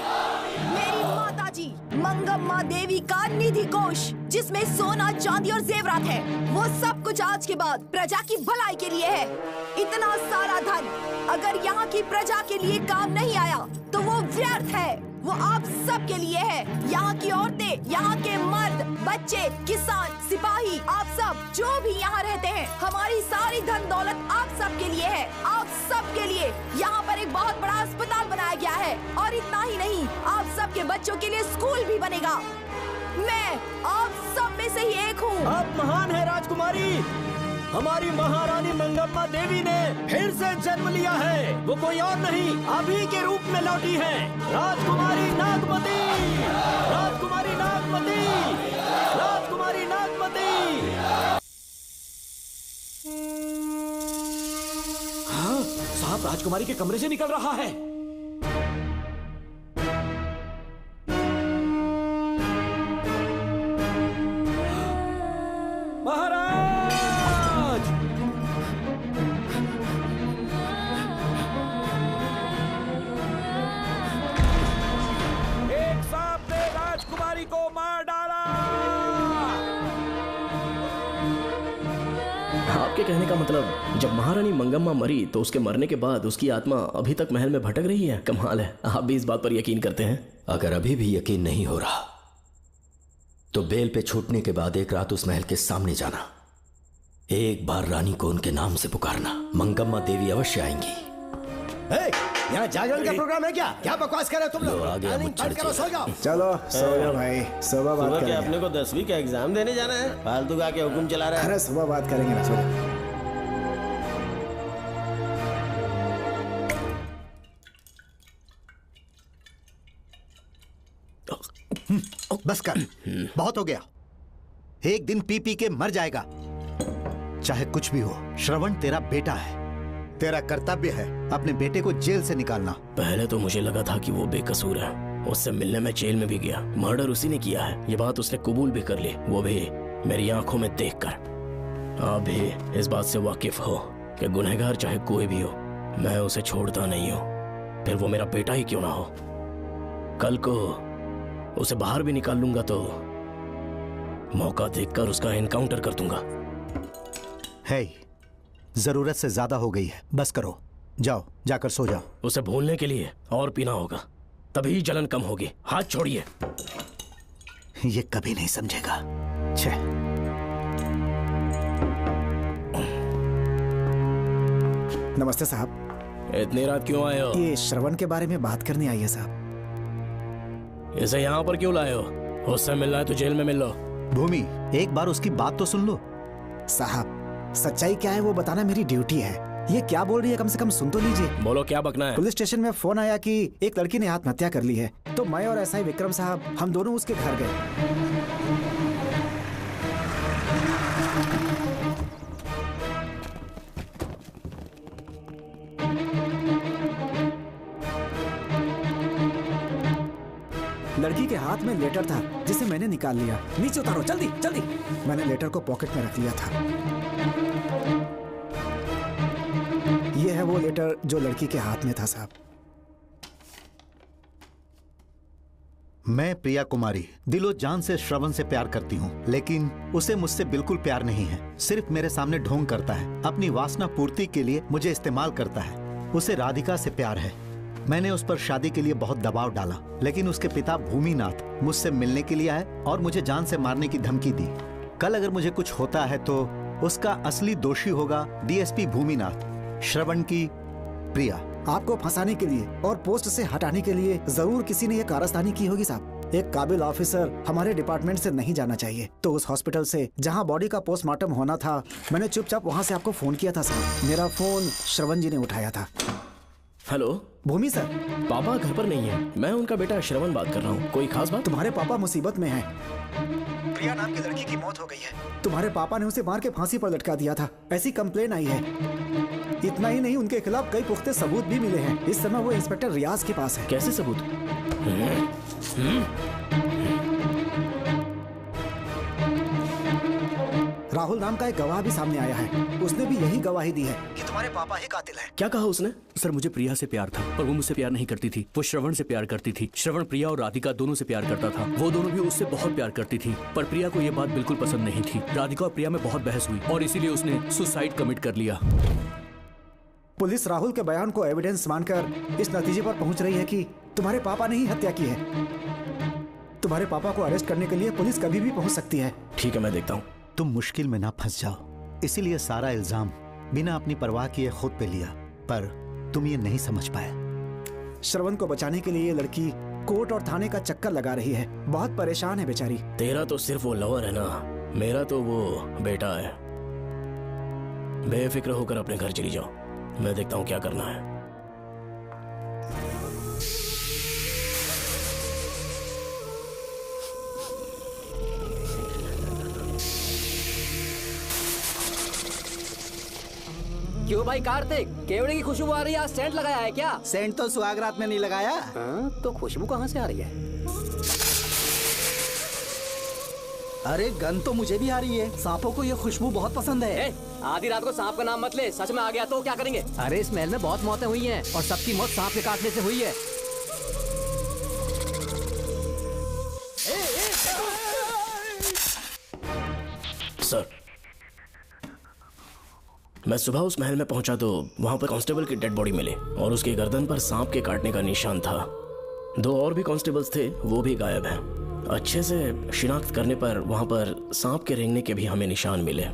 मेरी माता जी मंगम्मा देवी का निधि कोष, जिसमें सोना, चांदी और जेवरात है, वो सब कुछ आज के बाद प्रजा की भलाई के लिए है। इतना सारा धन अगर यहाँ की प्रजा के लिए काम नहीं आया तो वो व्यर्थ है। वो आप सब के लिए है। यहाँ की औरतें, यहाँ के मर्द, बच्चे, किसान, सिपाही, आप सब जो भी यहाँ रहते हैं, हमारी सारी धन दौलत आप सब के लिए है। आप सब के लिए यहाँ पर एक बहुत बड़ा अस्पताल बनाया गया है। और इतना ही नहीं, आप सब के बच्चों के लिए स्कूल भी बनेगा। मैं आप सब में से ही एक हूँ। आप महान है राजकुमारी। हमारी महारानी मंगम्मा देवी ने फिर से जन्म लिया है। वो कोई और नहीं, अभी के रूप में लौटी है। राजकुमारी नागमती, राजकुमारी नागमती, राजकुमारी नागमती। हाँ, साहब राजकुमारी के कमरे से निकल रहा है। को मार डाला। आपके कहने का मतलब जब महारानी मंगम्मा मरी तो उसके मरने के बाद उसकी आत्मा अभी तक महल में भटक रही है? कमाल है, आप भी इस बात पर यकीन करते हैं? अगर अभी भी यकीन नहीं हो रहा तो बेल पे छूटने के बाद एक रात उस महल के सामने जाना, एक बार रानी को उनके नाम से पुकारना। मंगम्मा देवी अवश्य आएंगी। यहाँ जागरण का प्रोग्राम है क्या? क्या बकवास कर रहे हो तुम लोग? सो जाओ। चलो सो जाओ भाई, सुबह बात करेंगे। अपने को 10वीं का एग्जाम देने जाना है, फालतू का के हुक्म चला रहा है। अरे सुबह बात करेंगे ना, सो जाओ। बस कर, बहुत हो गया। एक दिन पी पी के मर जाएगा, चाहे कुछ भी हो। श्रवण तेरा बेटा है, तेरा कर्तव्य है अपने बेटे को जेल से निकालना। पहले तो मुझे लगा था कि वो बेकसूर है, उससे मिलने में जेल में भी गया। मर्डर उसी ने किया है, ये बात उसने कबूल भी कर ली, वो भी मेरी आंखों में देखकर। आप भी इस बात से वाकिफ हो कि गुनहगार चाहे कोई भी हो, मैं उसे छोड़ता नहीं हूँ। फिर वो मेरा बेटा ही क्यों ना हो। कल को उसे बाहर भी निकाल लूंगा तो मौका देखकर उसका एनकाउंटर कर दूंगा। है, जरूरत से ज्यादा हो गई है, बस करो। जाओ, जाकर सो जाओ। उसे भूलने के लिए और पीना होगा, तभी जलन कम होगी। हाथ छोड़िए। ये कभी नहीं समझेगा। छे। नमस्ते साहब। इतनी रात क्यों आए हो? ये श्रवण के बारे में बात करने आई है साहब। इसे यहाँ पर क्यों लाए हो? उससे मिलना है तो जेल में मिल लो। भूमि, एक बार उसकी बात तो सुन लो। साहब, सच्चाई क्या है वो बताना मेरी ड्यूटी है। ये क्या बोल रही है, कम से कम सुन तो लीजिए। बोलो, क्या बकना है? पुलिस स्टेशन में फोन आया कि एक लड़की ने आत्महत्या कर ली है, तो मैं और एसआई विक्रम साहब हम दोनों उसके घर गए। लड़की के हाथ में लेटर था जिसे मैंने निकाल लिया। नीचे उतारो, जल्दी जल्दी। मैंने लेटर को पॉकेट में रख लिया था। यह है वो लेटर जो लड़की के हाथ में था साहब। मैं प्रिया कुमारी दिलो जान से श्रवण से प्यार करती हूँ, लेकिन उसे मुझसे बिल्कुल प्यार नहीं है। सिर्फ मेरे सामने ढोंग करता है, अपनी वासना पूर्ति के लिए मुझे इस्तेमाल करता है। उसे राधिका से प्यार है। मैंने उस पर शादी के लिए बहुत दबाव डाला, लेकिन उसके पिता भूमिनाथ मुझसे मिलने के लिए आए और मुझे जान से मारने की धमकी दी। कल अगर मुझे कुछ होता है तो उसका असली दोषी होगा डीएसपी भूमिनाथ। श्रवण की प्रिया। आपको फंसाने के लिए और पोस्ट से हटाने के लिए जरूर किसी ने ये कारस्तानी की होगी साहब। एक काबिल ऑफिसर हमारे डिपार्टमेंट से नहीं जाना चाहिए। तो उस हॉस्पिटल से जहां बॉडी का पोस्टमार्टम होना था, मैंने चुपचाप वहां से आपको फोन किया था साहब। मेरा फोन श्रवण जी ने उठाया था। हेलो भूमि सर। पापा घर पर नहीं है, मैं उनका बेटा श्रवण बात कर रहा हूँ। कोई खास बात? तुम्हारे पापा मुसीबत में हैं। प्रिया नाम की लड़की की मौत हो गई है। तुम्हारे पापा ने उसे मार के फांसी पर लटका दिया था, ऐसी कंप्लेन आई है। इतना ही नहीं, उनके खिलाफ कई पुख्ते सबूत भी मिले हैं। इस समय वो इंस्पेक्टर रियाज के पास है। कैसे सबूत? राहुल नाम का एक गवाह भी सामने आया है। उसने भी यही गवाही दी है कि तुम्हारे पापा ही कातिल है। क्या कहा उसने? सर, मुझे प्रिया से प्यार था, पर वो मुझसे प्यार नहीं करती थी। वो श्रवण से प्यार करती थी। श्रवण प्रिया और राधिका दोनों से प्यार करता था। वो दोनों भी उससे बहुत प्यार करती थी, पर प्रिया को ये बात बिल्कुल पसंद नहीं थी। राधिका और प्रिया में बहुत बहस हुई और इसीलिए उसने सुसाइड कमिट कर लिया। पुलिस राहुल के बयान को एविडेंस मानकर इस नतीजे पर पहुंच रही है कि तुम्हारे पापा ने ही हत्या की है। तुम्हारे पापा को अरेस्ट करने के लिए पुलिस कभी भी पहुंच सकती है। ठीक है, मैं देखता हूँ। तुम मुश्किल में ना फंस जाओ, इसीलिए सारा इल्जाम बिना अपनी परवाह किए खुद पे लिया, पर तुम ये नहीं समझ पाए। श्रवण को बचाने के लिए ये लड़की कोर्ट और थाने का चक्कर लगा रही है। बहुत परेशान है बेचारी। तेरा तो सिर्फ वो लवर है ना, मेरा तो वो बेटा है। बेफिक्र होकर अपने घर चली जाओ, मैं देखता हूँ क्या करना है। क्यों भाई कार्तिक, केवड़े की खुशबू आ रही है, आज सेंट लगाया है क्या? सेंट तो सुहाग रात में नहीं लगाया। तो खुशबू कहाँ से आ रही है? अरे गन तो मुझे भी आ रही है। सांपों को ये खुशबू बहुत पसंद है। आधी रात को सांप का नाम मत ले, सच में आ गया तो क्या करेंगे? अरे इस महल में बहुत मौतें हुई हैं और सबकी मौत सांप के काटने से हुई है। सर, मैं सुबह उस महल में पहुंचा तो वहां पर कांस्टेबल की डेड बॉडी मिली और उसकी गर्दन पर सांप के काटने का निशान था। 2 और भी कांस्टेबल्स थे, वो भी गायब हैं। अच्छे से शिनाख्त करने पर वहां पर सांप के रेंगने के भी हमें निशान मिले।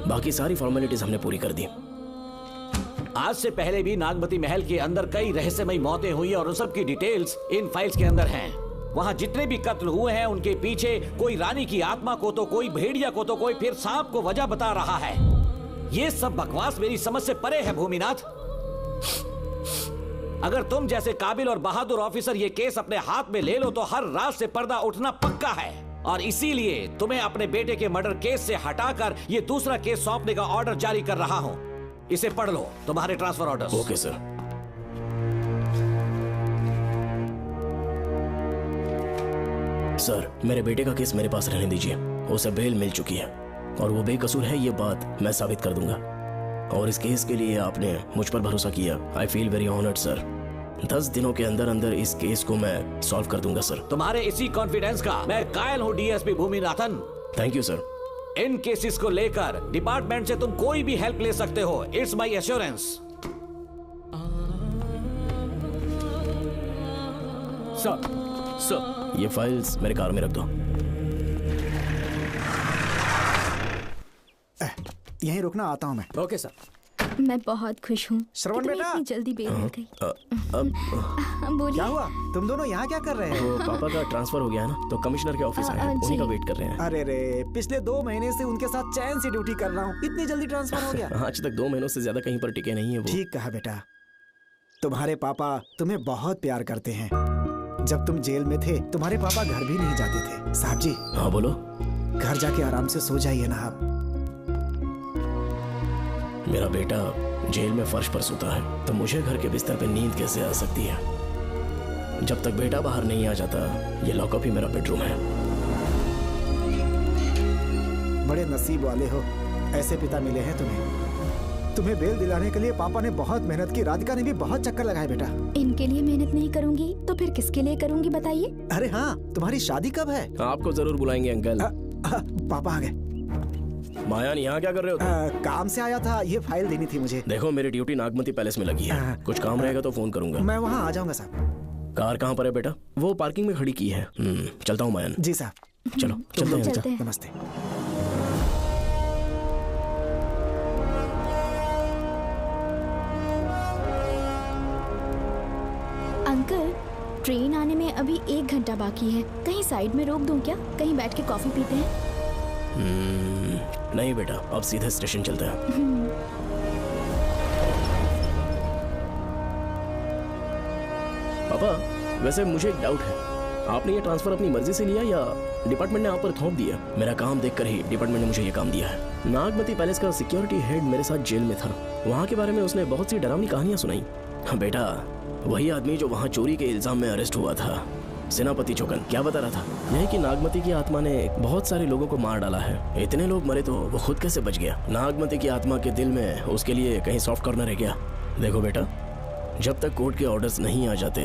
बाकी सारी फॉर्मेलिटीज हमने पूरी कर दी। आज से पहले भी नागमती महल के अंदर कई रहस्यमयी मौतें हुई और उन सब की डिटेल्स इन फाइल्स के अंदर हैं। वहाँ जितने भी कत्ल हुए हैं उनके पीछे कोई रानी की आत्मा को तो कोई भेड़िया को तो कोई फिर सांप को वजह बता रहा है। ये सब बकवास मेरी समझ से परे है भूमिनाथ। अगर तुम जैसे काबिल और बहादुर ऑफिसर ये केस अपने हाथ में ले लो तो हर रात से पर्दा उठना पक्का है, और इसीलिए तुम्हें अपने बेटे के मर्डर केस से हटाकर ये दूसरा केस सौंपने का ऑर्डर जारी कर रहा हूं। इसे पढ़ लो, तुम्हारे transfer order. Okay sir. Sir, मेरे बेटे का केस मेरे पास रहने दीजिए। उसे बेल मिल चुकी है और वो बेकसूर है, ये बात मैं साबित कर दूंगा। और इस केस के लिए आपने मुझ पर भरोसा किया। I feel very honoured sir. 10 दिनों के अंदर अंदर इस केस को मैं सॉल्व कर दूंगा सर। तुम्हारे इसी कॉन्फिडेंस का मैं कायल हूँ DSP Bhuminathan. Thank you sir. In cases को लेकर डिपार्टमेंट से तुम कोई भी हेल्प ले सकते हो। It's my assurance. सर ये फाइल्स मेरे कार में रख दो। यहीं रुकना, आता हूँ मैं। Okay sir. मैं बहुत खुश हूँ। श्रवण बेटा, इतनी जल्दी बेल मिल गई। बोलिए। क्या हुआ? तुम दोनों यहाँ क्या कर रहे हो? पापा का ट्रांसफर हो गया है ना, तो कमिश्नर के ऑफिस आए हैं, उन्हीं का वेट कर रहे हैं। अरे रे, पिछले 2 महीने से उनके साथ चैन से ड्यूटी कर रहा हूँ, इतनी जल्दी ट्रांसफर हो गया? आज तक 2 महीनों से ज्यादा कहीं पर टिके नहीं है वो। ठीक कहा बेटा, तुम्हारे पापा तुम्हें बहुत प्यार करते हैं। जब तुम जेल में थे तुम्हारे पापा घर भी नहीं जाते थे। साहब जी। हाँ बोलो। घर जाके आराम से सो जाइए ना आप। मेरा बेटा जेल में फर्श पर सोता है तो मुझे घर के बिस्तर पे नींद कैसे आ सकती है? जब तक बेटा बाहर नहीं आ जाता, ये लॉकअप ही मेरा बेडरूम है। बड़े नसीब वाले हो, ऐसे पिता मिले हैं तुम्हें। तुम्हें बेल दिलाने के लिए पापा ने बहुत मेहनत की, राधिका ने भी बहुत चक्कर लगाए बेटा। इनके लिए मेहनत नहीं करूंगी तो फिर किसके लिए करूंगी बताइए? अरे हाँ, तुम्हारी शादी कब है? आपको जरूर बुलाएंगे अंकल। पापा आ गए। मायान यहाँ क्या कर रहे हो तुम? काम से आया था, ये फाइल देनी थी मुझे। देखो मेरी ड्यूटी नागमती पैलेस में लगी है, कुछ काम रहेगा तो फोन करूंगा। मैं वहाँ आ जाऊंगा साहब। कार कहाँ पर है बेटा? वो पार्किंग में खड़ी की है। चलता हूँ मायान। जी साहब। चलो चलते हैं। नमस्ते। अंकल, ट्रेन आने में अभी 1 घंटा बाकी है। कहीं साइड में रोक दूं क्या? कहीं बैठ के कॉफी पीते हैं? नहीं बेटा, अब सीधे स्टेशन चलते हैं। पापा, वैसे मुझे एक डाउट है, आपने ये ट्रांसफर अपनी मर्जी से लिया या डिपार्टमेंट ने आप पर थोप दिया? मेरा काम देखकर ही डिपार्टमेंट ने मुझे ये काम दिया है। नागमती पैलेस का सिक्योरिटी हेड मेरे साथ जेल में था। वहाँ के बारे में उसने बहुत सी डरावनी कहानियां सुनाई। बेटा, वही आदमी जो वहाँ चोरी के इल्जाम में अरेस्ट हुआ था, सेनापति चौकन, क्या बता रहा था? यही कि नागमती की आत्मा ने बहुत सारे लोगों को मार डाला है। इतने लोग मरे तो वो खुद कैसे बच गया? नागमती की आत्मा के दिल में उसके लिए कहीं सॉफ्ट कॉर्नर है क्या? देखो बेटा, जब तक कोर्ट के ऑर्डर्स नहीं आ जाते,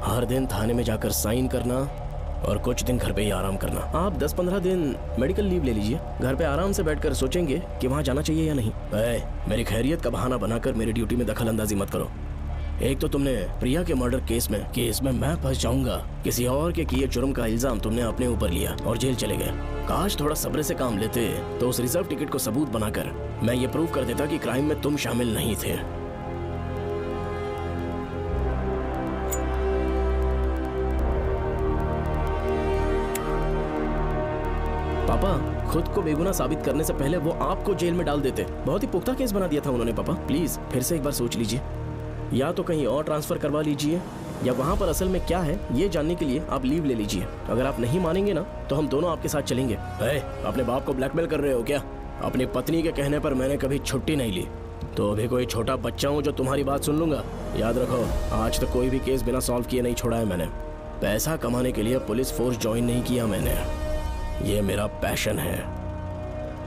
हर दिन थाने में जाकर साइन करना और कुछ दिन घर पे ही आराम करना। आप 10-15 दिन मेडिकल लीव ले लीजिए, घर पे आराम से बैठकर सोचेंगे कि वहाँ जाना चाहिए या नहीं। मेरी खैरियत का बहाना बनाकर मेरी ड्यूटी में दखल अंदाजी मत करो। एक तो तुमने प्रिया के मर्डर केस में कि इसमें मैं फंस जाऊंगा, किसी और के किए जुर्म का इल्जाम तुमने अपने ऊपर लिया और जेल चले गए। काश थोड़ा सब्र से काम लेते तो उस रिजर्व टिकट को सबूत बनाकर मैं ये प्रूव कर देता कि क्राइम में तुम शामिल नहीं थे। पापा, खुद को बेगुनाह साबित करने से पहले वो आपको जेल में डाल देते। बहुत ही पुख्ता केस बना दिया था उन्होंने। पापा प्लीज फिर से एक बार सोच लीजिए, या तो कहीं और ट्रांसफर करवा लीजिए या वहाँ पर असल में क्या है ये जानने के लिए आप लीव ले लीजिए। अगर आप नहीं मानेंगे ना तो हम दोनों आपके साथ चलेंगे। अपने बाप को ब्लैकमेल कर रहे हो क्या? अपनी पत्नी के कहने पर मैंने कभी छुट्टी नहीं ली, तो अभी कोई छोटा बच्चा हूँ जो तुम्हारी बात सुन लूंगा? याद रखो, आज तक कोई भी केस बिना सॉल्व किए नहीं छोड़ा है मैंने। पैसा कमाने के लिए पुलिस फोर्स ज्वाइन नहीं किया मैंने, ये मेरा पैशन है।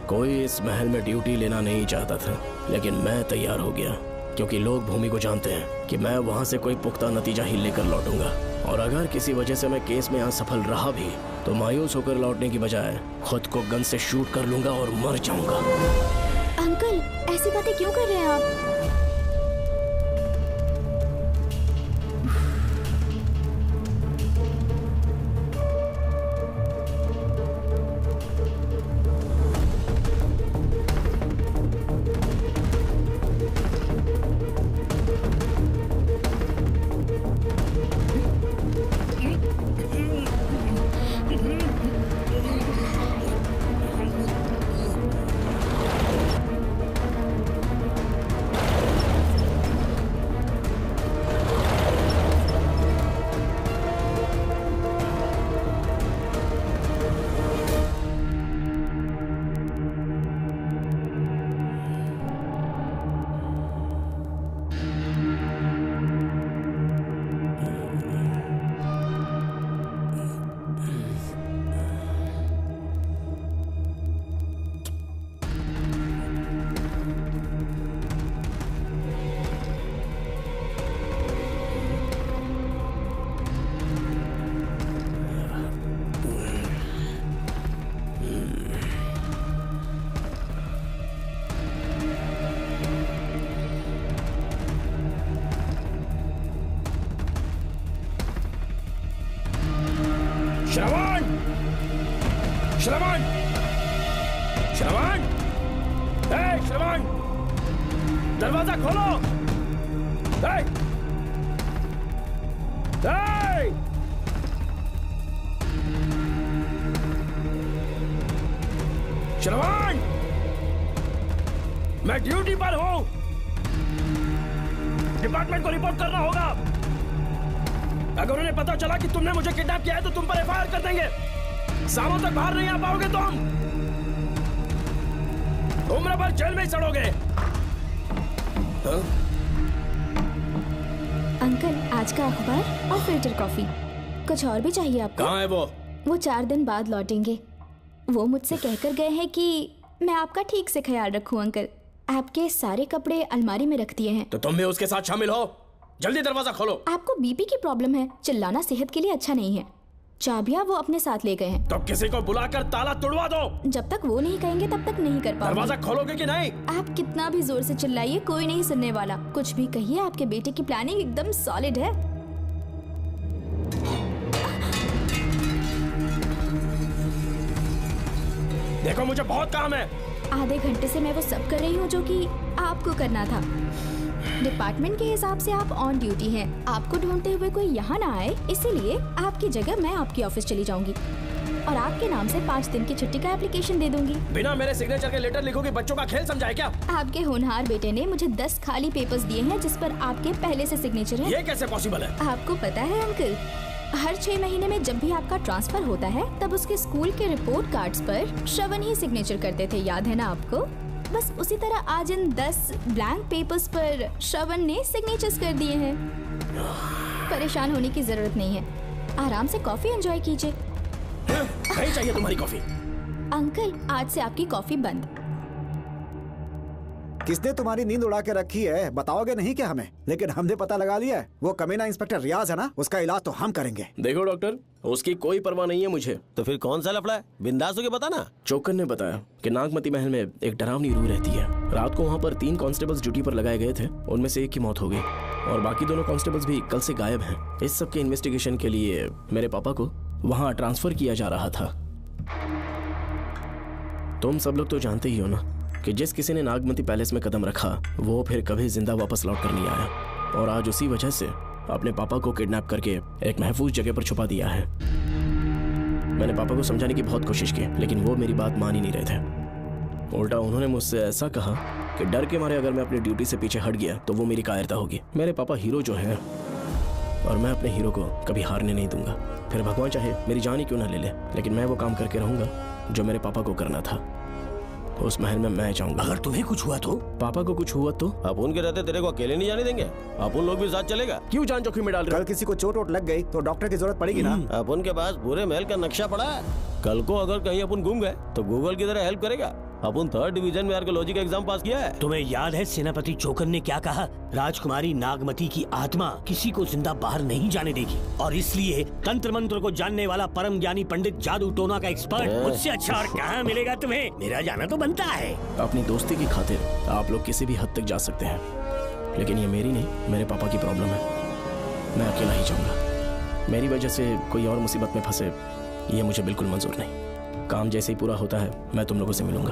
कोई इस महल में ड्यूटी लेना नहीं चाहता था, लेकिन मैं तैयार हो गया क्योंकि लोग भूमि को जानते हैं कि मैं वहां से कोई पुख्ता नतीजा ही लेकर लौटूंगा। और अगर किसी वजह से मैं केस में असफल रहा भी तो मायूस होकर लौटने की बजाय खुद को गन से शूट कर लूंगा और मर जाऊंगा। अंकल, ऐसी बातें क्यों कर रहे हैं आप? श्रवण, श्रवण, श्रवण, ए श्रवण, दरवाजा खोलो। ए, ए, श्रवण, मैं ड्यूटी पर हूं। डिपार्टमेंट को रिपोर्ट करना होगा। अगर उन्हें पता चला कि तुमने मुझे किडनैप किया है तो तुम पर एफआईआर कर देंगे। शामों तक बाहर नहीं आ पाओगे तुम। उम्र भर जेल में ही सड़ोगे। अंकल, आज का अखबार और फिल्टर कॉफी। कुछ और भी चाहिए आपको? कहाँ है वो? वो 4 दिन बाद लौटेंगे। वो मुझसे कहकर गए हैं कि मैं आपका ठीक से ख्याल रखूं अंकल। आपके सारे कपड़े अलमारी में रख दिए हैं। तो तुम भी उसके साथ शामिल हो। जल्दी दरवाजा खोलो। आपको बीपी की प्रॉब्लम है, चिल्लाना सेहत के लिए अच्छा नहीं है। चाबियां वो अपने साथ ले गए हैं। तो किसी को बुलाकर ताला तोड़वा दो। जब तक वो नहीं कहेंगे तब तक नहीं कर पाओगे। दरवाजा खोलोगे कि नहीं? आप कितना भी जोर से चिल्लाइए, कोई नहीं सुनने वाला। कुछ भी कहिए, आपके बेटे की प्लानिंग एकदम सॉलिड है। देखो, मुझे बहुत काम है। आधे घंटे से मैं वो सब कर रही हूँ जो कि आपको करना था। डिपार्टमेंट के हिसाब से आप ऑन ड्यूटी हैं। आपको ढूंढते हुए कोई यहाँ ना आए, इसीलिए आपकी जगह मैं आपकी ऑफिस चली जाऊंगी और आपके नाम से 5 दिन की छुट्टी का एप्लीकेशन दे दूंगी। बिना मेरे सिग्नेचर के लेटर लिखोगे? बच्चों का खेल समझा है क्या? आपके होनहार बेटे ने मुझे 10 खाली पेपर्स दिए हैं जिस पर आपके पहले से सिग्नेचर है। ये कैसे पॉसिबल है? आपको पता है अंकल, हर 6 महीने में जब भी आपका ट्रांसफर होता है तब उसके स्कूल के रिपोर्ट कार्ड्स पर श्रवण ही सिग्नेचर करते थे, याद है ना आपको? बस उसी तरह आज इन 10 ब्लैंक पेपर्स पर श्रवण ने सिग्नेचर्स कर दिए हैं। परेशान होने की जरूरत नहीं है, आराम से कॉफी एंजॉय कीजिए। नहीं चाहिए तुम्हारी कॉफी। अंकल, आज से आपकी कॉफी बंद। किसने तुम्हारी नींद उड़ा के रखी है? बताओगे नहीं क्या हमें? लेकिन हमने पता लगा लिया है। वो कमीना इंस्पेक्टर रियाज है ना, उसका इलाज तो हम करेंगे। देखो डॉक्टर, उसकी कोई परवाह नहीं है मुझे। तो फिर कौन सा लफड़ा है? बिंदास होके बता ना। चोकर ने बताया कि नागमती महल में एक डरावनी रूह रहती है। रात को वहाँ पर 3 कांस्टेबल्स ड्यूटी पर लगाए गए थे। उनमें से एक की मौत हो गई और बाकी दोनों कांस्टेबल्स भी कल से गायब हैं। इस सब के इन्वेस्टिगेशन के लिए मेरे पापा को वहाँ ट्रांसफर किया जा रहा था। तुम सब लोग तो जानते ही हो ना कि जिस किसी ने नागमती पैलेस में कदम रखा वो फिर कभी जिंदा वापस लौट कर नहीं आया। और आज उसी वजह से अपने पापा को किडनैप करके एक महफूज जगह पर छुपा दिया है। मैंने पापा को समझाने की बहुत कोशिश की, लेकिन वो मेरी बात मान ही नहीं रहे थे। उल्टा उन्होंने मुझसे ऐसा कहा कि डर के मारे अगर मैं अपनी ड्यूटी से पीछे हट गया तो वो मेरी कायरता होगी। मेरे पापा हीरो जो है और मैं अपने हीरो को कभी हारने नहीं दूंगा। फिर भगवान चाहे मेरी जान ही क्यों ना ले ले, लेकिन मैं वो काम करके रहूंगा जो मेरे पापा को करना था। उस महल में मैं जाऊंगा। अगर तुम्हें कुछ हुआ तो? पापा को कुछ हुआ तो? अपुन के रहते तेरे को अकेले नहीं जाने देंगे। अपुन लोग भी साथ चलेगा। क्यों जान जोखिम में डाल रहे? कल किसी को चोट वोट लग गई तो डॉक्टर की जरूरत पड़ेगी ना। अपुन के पास पूरे महल का नक्शा पड़ा है। कल को अगर कहीं अपन गुम गए तो गूगल की तरह हेल्प करेगा। अपन 3rd डिवीजन में आर्कियोलॉजी का एग्जाम पास किया है। तुम्हें याद है सेनापति चोकर ने क्या कहा? राजकुमारी नागमती की आत्मा किसी को जिंदा बाहर नहीं जाने देगी और इसलिए तंत्र मंत्र को जानने वाला परम ज्ञानी पंडित जादू टोना का एक्सपर्ट मुझसे अच्छा और कहाँ मिलेगा तुम्हें? मेरा जाना तो बनता है। अपनी दोस्ती की खातिर आप लोग किसी भी हद तक जा सकते हैं, लेकिन ये मेरी नहीं, मेरे पापा की प्रॉब्लम है। मैं अकेला ही जाऊंगा। मेरी वजह से कोई और मुसीबत में फंसे ये मुझे बिल्कुल मंजूर नहीं। काम जैसे ही पूरा होता है मैं तुम लोगों से मिलूंगा।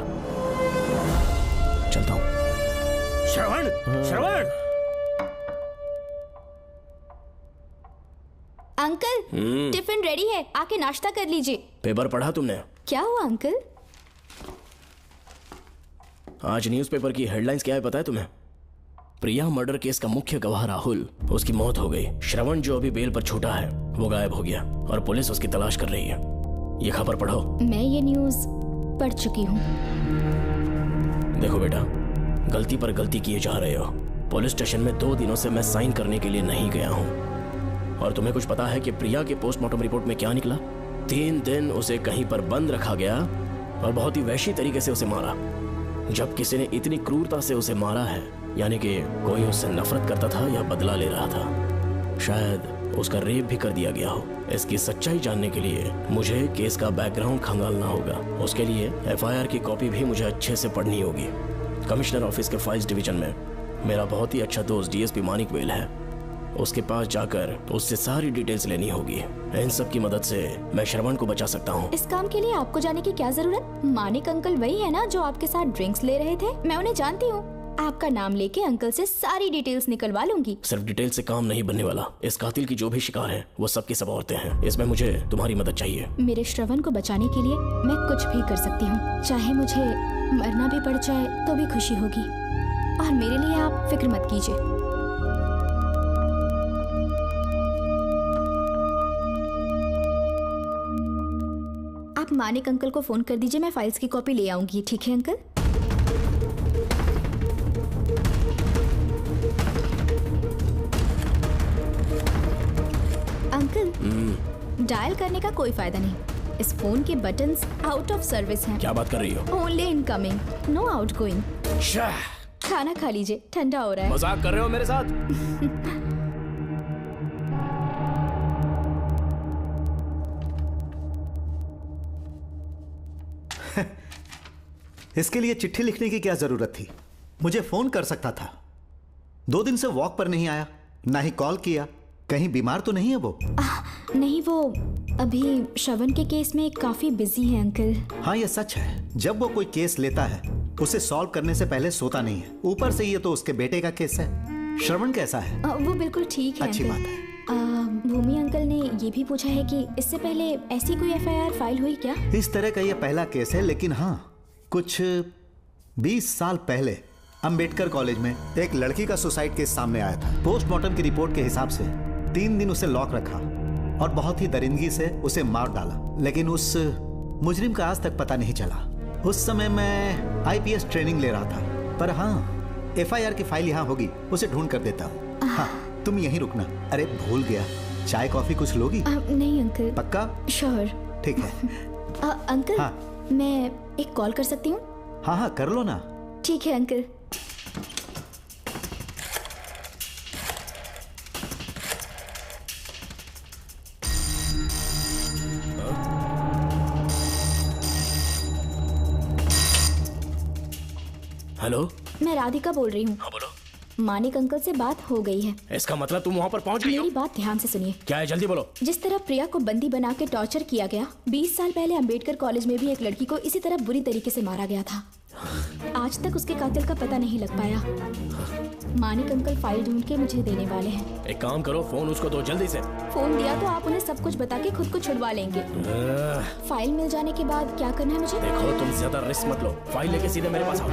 चलता हूँ। श्रवण, श्रवण। अंकल, टिफिन रेडी है, आके नाश्ता कर लीजिए। पेपर पढ़ा तुमने? क्या हुआ अंकल? आज न्यूज़पेपर की हेडलाइंस क्या है पता है तुम्हें? प्रिया मर्डर केस का मुख्य गवाह राहुल, उसकी मौत हो गई। श्रवण जो अभी बेल पर छूटा है वो गायब हो गया और पुलिस उसकी तलाश कर रही है। ये खबर पढ़ो। मैं ये न्यूज़ पढ़ चुकी हूँ। देखो बेटा, गलती पर गलती किए जा रहे हो। पुलिस स्टेशन में 2 दिनों से मैं साइन करने के लिए नहीं गया हूँ। और तुम्हें कुछ पता है कि प्रिया के पोस्टमार्टम रिपोर्ट में क्या निकला? 3 दिन उसे कहीं पर बंद रखा गया और बहुत ही वैशी तरीके से उसे मारा। जब किसी ने इतनी क्रूरता से उसे मारा है, यानी कि कोई उससे नफरत करता था या बदला ले रहा था। शायद उसका रेप भी कर दिया गया हो। इसकी सच्चाई जानने के लिए मुझे केस का बैकग्राउंड खंगालना होगा। उसके लिए एफआईआर की कॉपी भी मुझे अच्छे से पढ़नी होगी। कमिश्नर ऑफिस के फाइल्स डिवीजन में मेरा बहुत ही अच्छा दोस्त डीएसपी मानिक वेल है। उसके पास जाकर उससे सारी डिटेल्स लेनी होगी। इन सब की मदद से मैं श्रवण को बचा सकता हूँ। इस काम के लिए आपको जाने की क्या जरूरत? मानिक अंकल वही है ना जो आपके साथ ड्रिंक्स ले रहे थे? मैं उन्हें जानती हूँ। आपका नाम लेके अंकल से सारी डिटेल्स निकलवा लूंगी। सिर्फ डिटेल से काम नहीं बनने वाला। इस कातिल की जो भी शिकार है वो सब की सब औरतें हैं। इसमें मुझे तुम्हारी मदद चाहिए। मेरे श्रवण को बचाने के लिए मैं कुछ भी कर सकती हूँ। चाहे मुझे मरना भी पड़ जाए तो भी खुशी होगी। और मेरे लिए आप फिक्र मत कीजिए। आप मानिक अंकल को फोन कर दीजिए, मैं फाइल्स की कॉपी ले आऊंगी। ठीक है अंकल? अंकल, डायल करने का कोई फायदा नहीं। इस फोन के बटन्स आउट ऑफ सर्विस हैं। क्या बात कर रही हो? Only incoming, no outgoing. खाना खा लीजिए, ठंडा हो रहा है। मजाक कर रहे हो मेरे साथ? इसके लिए चिट्ठी लिखने की क्या जरूरत थी? मुझे फोन कर सकता था। 2 दिन से वॉक पर नहीं आया, ना ही कॉल किया। कहीं बीमार तो नहीं है वो? नहीं, वो अभी श्रवण के केस में काफी बिजी है अंकल। हाँ, ये सच है। जब वो कोई केस लेता है उसे सॉल्व करने से पहले सोता नहीं है। ऊपर से ये तो उसके बेटे का केस है। श्रवण कैसा है? वो बिल्कुल ठीक है। अच्छी बात है। भूमि अंकल ने ये भी पूछा है कि इससे पहले ऐसी कोई FIR फाइल हुई क्या? इस तरह का ये पहला केस है, लेकिन हाँ, कुछ 20 साल पहले अंबेडकर कॉलेज में एक लड़की का सुसाइड केस सामने आया था। पोस्टमार्टम की रिपोर्ट के हिसाब से 3 दिन उसे लॉक रखा और बहुत ही दरिंदगी से उसे मार डाला, लेकिन उस मुजरिम का आज तक पता नहीं चला। उस समय मैं IPS ट्रेनिंग ले रहा था, पर हाँ, FIR की फाइल यहाँ होगी, उसे ढूंढ कर देता हूँ। हाँ, तुम यहीं रुकना। अरे भूल गया, चाय कॉफी कुछ लोगी? नहीं अंकल। पक्का? श्योर। ठीक है। अंकल, हाँ। मैं एक कॉल कर सकती हूँ? हाँ हाँ, कर लो ना। ठीक है अंकल। हेलो, मैं राधिका बोल रही हूँ। हाँ बोलो। मानिक अंकल से बात हो गई है। इसका मतलब तुम वहाँ पर पहुँच गई हो? मेरी बात ध्यान से सुनिए। क्या है, जल्दी बोलो। जिस तरह प्रिया को बंदी बना के टॉर्चर किया गया, 20 साल पहले अंबेडकर कॉलेज में भी एक लड़की को इसी तरह बुरी तरीके से मारा गया था। आज तक उसके कातिल का पता नहीं लग पाया। मानिक अंकल फाइल ढूंढ के मुझे देने वाले हैं। एक काम करो, फोन उसको दो जल्दी से। फोन दिया तो आप उन्हें सब कुछ बता के खुद को छुड़वा लेंगे। फाइल मिल जाने के बाद क्या करना है मुझे? देखो, तुम ज्यादा रिस्क मत लो। फाइल लेके सीधे मेरे पास आओ।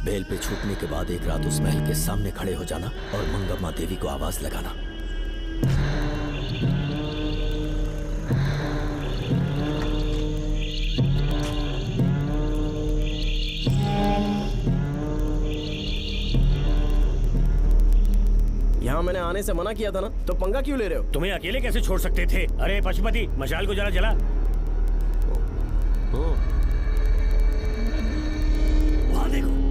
बेल पे छूटने के बाद एक रात उस महल के सामने खड़े हो जाना और मंगम्मा देवी को आवाज लगाना। यहाँ मैंने आने से मना किया था ना, तो पंगा क्यों ले रहे हो? तुम्हें अकेले कैसे छोड़ सकते थे? अरे पशुपति, मशाल को जरा जला। वहाँ देखो।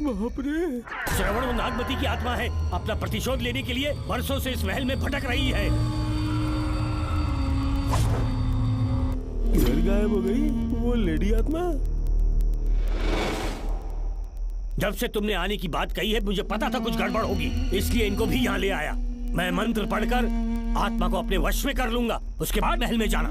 बाप रे! श्रवण वो नागमती की आत्मा है, अपना प्रतिशोध लेने के लिए वर्षों से इस महल में भटक रही है। घर गायब हो गई वो लेडी आत्मा। जब से तुमने आने की बात कही है मुझे पता था कुछ गड़बड़ होगी, इसलिए इनको भी यहाँ ले आया। मैं मंत्र पढ़कर आत्मा को अपने वश में कर लूंगा, उसके बाद महल में जाना।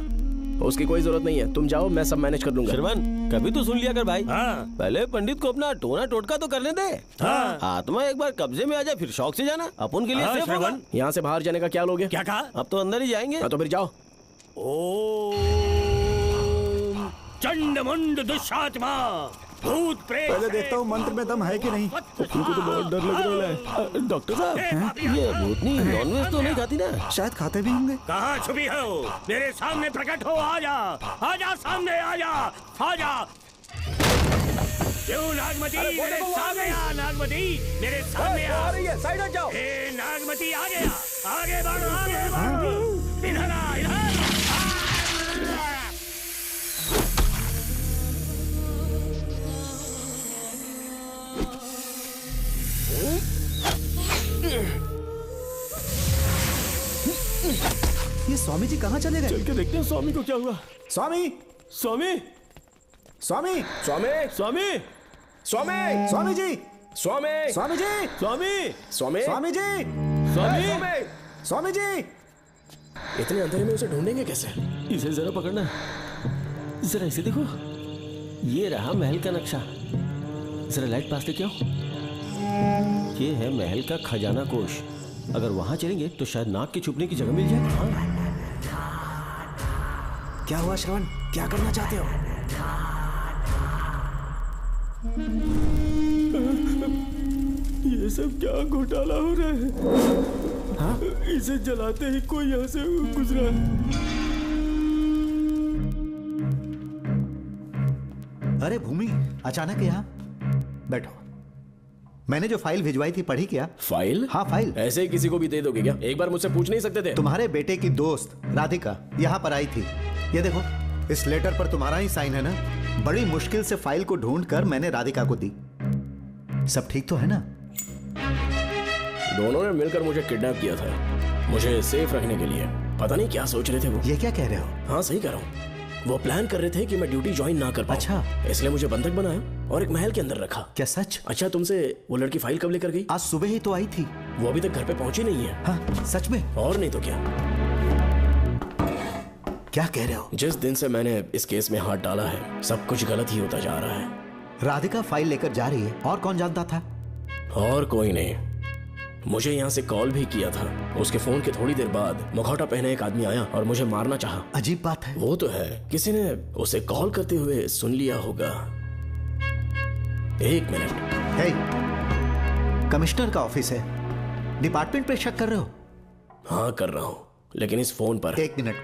उसकी कोई जरूरत नहीं है, तुम जाओ, मैं सब मैनेज कर लूंगा। श्रवण, कभी तो सुन लिया कर भाई। हाँ। पहले पंडित को अपना टोना टोटका तो करने दे। हाँ। आत्मा एक बार कब्जे में आ जाए फिर शौक से जाना, अपन के लिए हाँ, सेफ होगा। श्रवण, यहाँ से बाहर जाने का क्या लोगे? क्या कहा? अब तो अंदर ही जाएंगे। तो फिर जाओ। ओम चंडमुंड दुष्टात्मा भूत प्रेत। पहले देखता हूँ मंत्र में दम है कि नहीं। तुमको तो बहुत डर लग रहा है। डॉक्टर साहब, ये भूतनी नॉनवेज तो नहीं खाती ना? शायद खाते भी होंगे। कहाँ छुपी हो? मेरे सामने प्रकट हो, आजा, आजा सामने, आजा, आजा। क्यों नागमती मेरे सामने आ, नागमती मेरे सामने आ रही है, साइड हट जाओ। ए नागमती आ गया, आगे बढ़, आगे बढ़, इधर आ, इधर। ये स्वामी जी कहाँ चले गए? चल के देखते हैं स्वामी को क्या हुआ। स्वामी, स्वामी, स्वामी, स्वामी, स्वामी, स्वामी, स्वामी जी, स्वामी, स्वामी जी, स्वामी, स्वामी, स्वामी जी, स्वामी, स्वामी जी। इतने अंधेरे में उसे ढूंढेंगे कैसे? इसे जरा पकड़ना, जरा इसे देखो, ये रहा महल का नक्शा। जरा लाइट पास लेके आओ। ये है महल का खजाना कोष। अगर वहां चलेंगे तो शायद नाग के छुपने की जगह मिल जाए। हाँ। क्या हुआ श्रवण, क्या करना चाहते हो? ये सब क्या घोटाला हो रहा है? हाँ? इसे जलाते ही कोई यहाँ से गुजरा। अरे भूमि, अचानक यहाँ बैठो। मैंने जो फाइल भिजवाई थी पढ़ी क्या? फाइल? हाँ फाइल। ऐसे ही किसी को भी दे दोगे क्या? एक बार मुझसे पूछ नहीं सकते थे? तुम्हारे बेटे की दोस्त राधिका यहाँ पर आई थी। ये देखो, इस लेटर पर तुम्हारा ही साइन है ना? बड़ी मुश्किल से फाइल को ढूंढ कर मैंने राधिका को दी। सब ठीक तो है ना? दोनों ने मिलकर मुझे किडनैप किया था, मुझे सेफ रखने के लिए। पता नहीं क्या सोच रहे थे वो। ये क्या कह रहे हो? हाँ सही कह रहा हूँ। वो प्लान कर रहे थे कि मैं ड्यूटी ज्वाइन ना कर पाऊं। अच्छा। इसलिए मुझे बंधक बनाया और एक महल के अंदर रखा। क्या सच? अच्छा, तुमसे वो लड़की फाइल कब लेकर गई? आज सुबह ही तो आई थी। वो अभी तक घर पे पहुंची नहीं है। हाँ सच में? और नहीं तो क्या। क्या कह रहे हो? जिस दिन से मैंने इस केस में हाथ डाला है सब कुछ गलत ही होता जा रहा है। राधिका फाइल लेकर जा रही है, और कौन जानता था? और कोई नहीं। मुझे यहाँ से कॉल भी किया था। उसके फोन के थोड़ी देर बाद मुखौटा पहने एक आदमी आया और मुझे मारना चाहा। अजीब बात है। वो तो है, किसी ने उसे कॉल करते हुए सुन लिया होगा। एक मिनट। हे, कमिश्नर का ऑफिस है, डिपार्टमेंट पे शक कर रहे हो? हाँ कर रहा हूँ, लेकिन इस फोन पर। एक मिनट।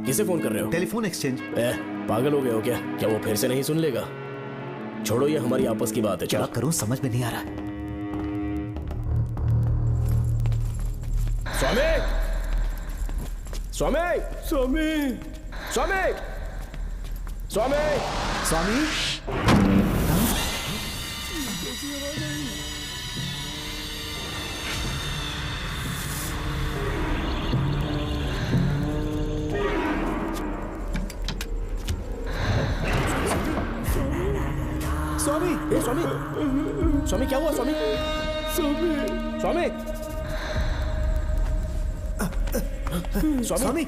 किसे फोन कर रहे हो? Telephone exchange. पागल हो गए हो क्या? क्या वो फिर से नहीं सुन लेगा? छोड़ो, ये हमारी आपस की बात है। क्या करूं समझ में नहीं आ रहा है। स्वामी, स्वामी, स्वामी, स्वामी, स्वामी, स्वामी। स्वामी, स्वामी, स्वामी क्या हुआ? स्वामी, स्वामी, स्वामी, स्वामी,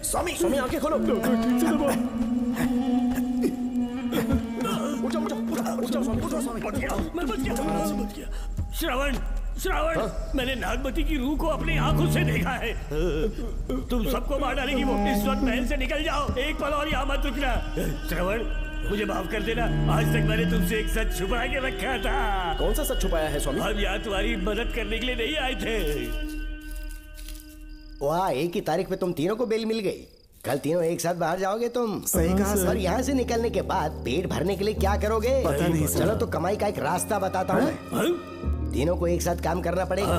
स्वामी, स्वामी आंखें खोलो। ठीक से दबाओ। उठो, उठो, उठो, स्वामी, उठो, स्वामी। मैं बच गया। श्रवण, श्रवण, मैंने नागमती की रूह को अपनी आंखों से देखा है। तुम सबको मार डालेगी वो। इस वक्त महल से निकल जाओ, एक पल और यहाँ मत रुकना। श्रवण, मुझे माफ कर देना। आज तक मैंने तुमसे एक सच छुपा के रखा था। कौन सा सच छुपाया है स्वामी? हम यहाँ तुम्हारी मदद करने के लिए नहीं आए थे। वाह, एक ही तारीख पे तुम तीनों को बेल मिल गई। कल तीनों एक साथ बाहर जाओगे तुम। सही कहा सर। और यहाँ से निकलने के बाद पेट भरने के लिए क्या करोगे? पता नहीं सर। चलो तो कमाई का एक रास्ता बताता हूँ मैं। तीनों को एक साथ काम करना पड़ेगा।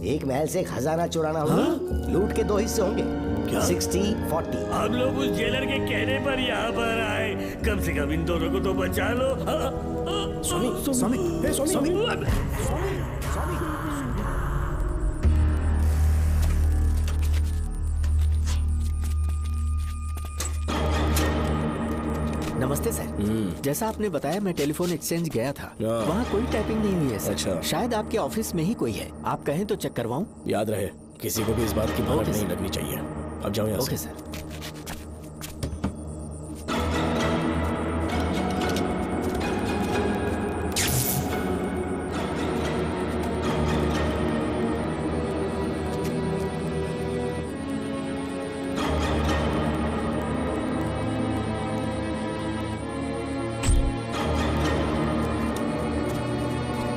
एक महल से खजाना चुराना होगा। लूट के 2 हिस्से होंगे। 60-40। हम लोग उस जेलर के कहने पर यहाँ पर आए। कम से कम इन दोनों को तो बचा लो। स्वामी, स्वामी, हे स्वामी। नमस्ते सर। जैसा आपने बताया मैं टेलीफोन एक्सचेंज गया था। वहाँ कोई टाइपिंग नहीं हुई है सर। अच्छा। शायद आपके ऑफिस में ही कोई है। आप कहें तो चेक करवाऊं? याद रहे, किसी को भी इस बात की भनक नहीं लगनी चाहिए। अब जाओ यहाँ से। Okay sir.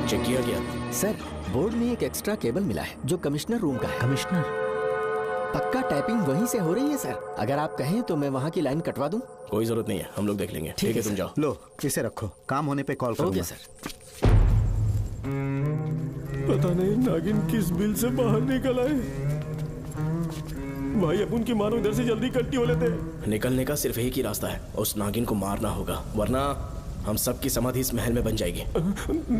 चेक किया गया सर। बोर्ड में एक एक्स्ट्रा केबल मिला है जो कमिश्नर रूम का है। कमिश्नर? पक्का टाइपिंग वहीं से हो रही है सर। अगर आप कहें तो मैं वहाँ की लाइन कटवा दूं? कोई जरूरत नहीं है, हम लोग देख लेंगे। ठीक है, तुम जाओ। लो, इसे रखो, काम होने पे कॉल करूंगा। Okay sir. पता नहीं नागिन किस बिल से बाहर निकल आए। भाई अब उनकी मानो इधर से जल्दी कट्टी हो लेते। निकलने का सिर्फ एक ही रास्ता है, उस नागिन को मारना होगा, वरना हम सबकी समाधि इस महल में बन जाएगी।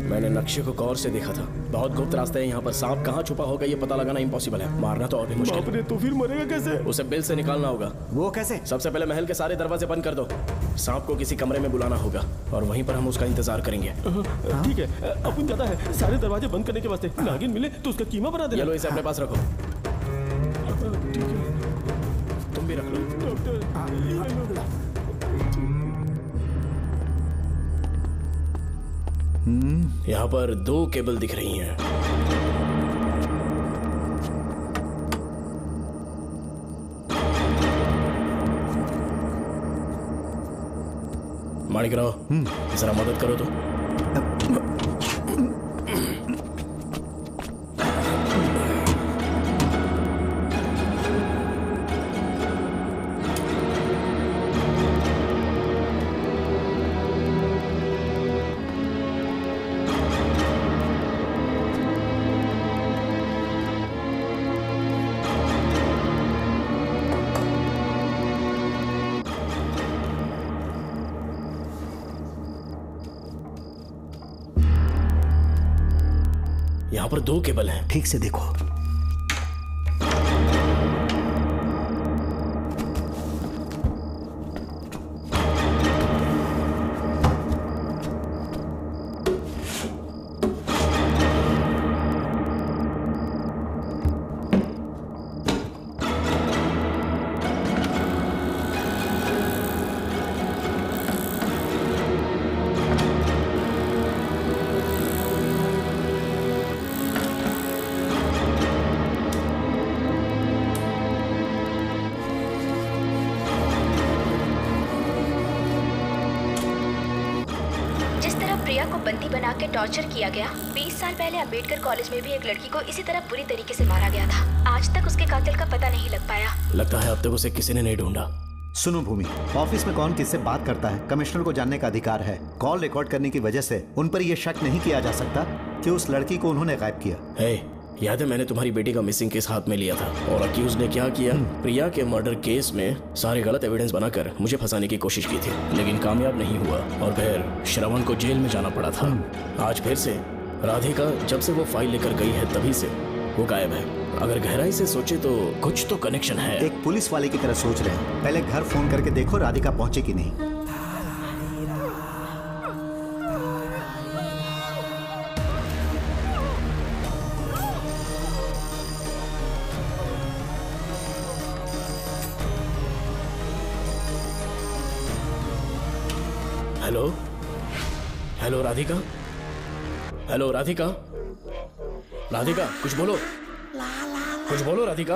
मैंने नक्शे को गौर से देखा था। बहुत गुप्त रास्ता है यहाँ पर। सांप कहाँ छुपा होगा ये पता लगाना इम्पॉसिबल है। मारना तो और भी मुश्किल है। तो फिर मरेगा कैसे? उसे बिल से निकालना होगा। वो कैसे? सबसे पहले महल के सारे दरवाजे बंद कर दो। सांप को किसी कमरे में बुलाना होगा और वहीं पर हम उसका इंतजार करेंगे। ठीक है, अपन ज्यादा है। सारे दरवाजे बंद करने के वास्ते नागिन मिले तो उसका कीमा बना देना। चलो इसे अपने पास रखो। तुम भी रख लो। यहाँ पर 2 केबल दिख रही हैं। माणिकराव, जरा मदद करो तो। यहाँ पर 2 केबल हैं। ठीक से देखो। प्रिया को बंदी बना के टॉर्चर किया गया। 20 साल पहले अंबेडकर कॉलेज में भी एक लड़की को इसी तरह बुरी तरीके से मारा गया था। आज तक उसके कातिल का पता नहीं लग पाया। लगता है अब तक उसे किसी ने नहीं ढूंढा। सुनो भूमि, ऑफिस में कौन किससे बात करता है कमिश्नर को जानने का अधिकार है। कॉल रिकॉर्ड करने की वजह से उन पर यह शक नहीं किया जा सकता कि उस लड़की को उन्होंने गायब किया। याद है मैंने तुम्हारी बेटी का मिसिंग केस हाथ में लिया था और अक्यूज ने क्या किया? प्रिया के मर्डर केस में सारे गलत एविडेंस बनाकर मुझे फंसाने की कोशिश की थी, लेकिन कामयाब नहीं हुआ और फिर श्रवण को जेल में जाना पड़ा था। आज फिर से राधिका जब से वो फाइल लेकर गई है तभी से वो गायब है। अगर गहराई से सोचे तो कुछ तो कनेक्शन है। एक पुलिस वाले की तरह सोच रहे हैं। पहले घर फोन करके देखो राधिका पहुंचे कि नहीं। Hello hello Radhika, hello Radhika, Radhika कुछ बोलो, कुछ बोलो राधिका।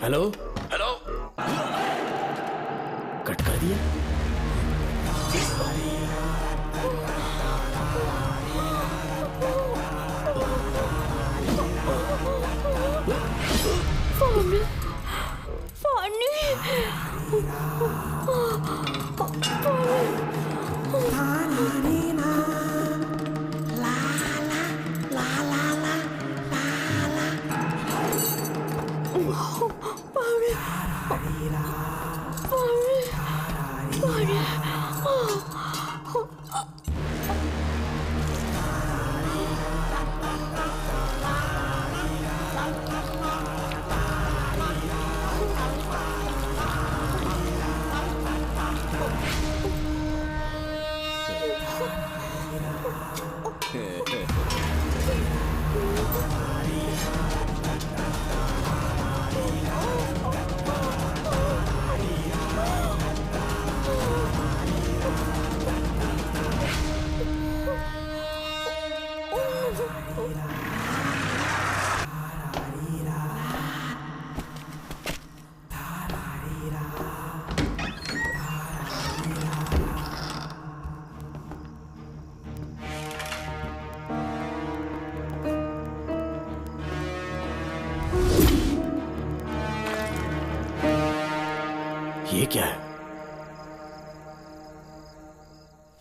हेलो हेलो, कट कर दिया।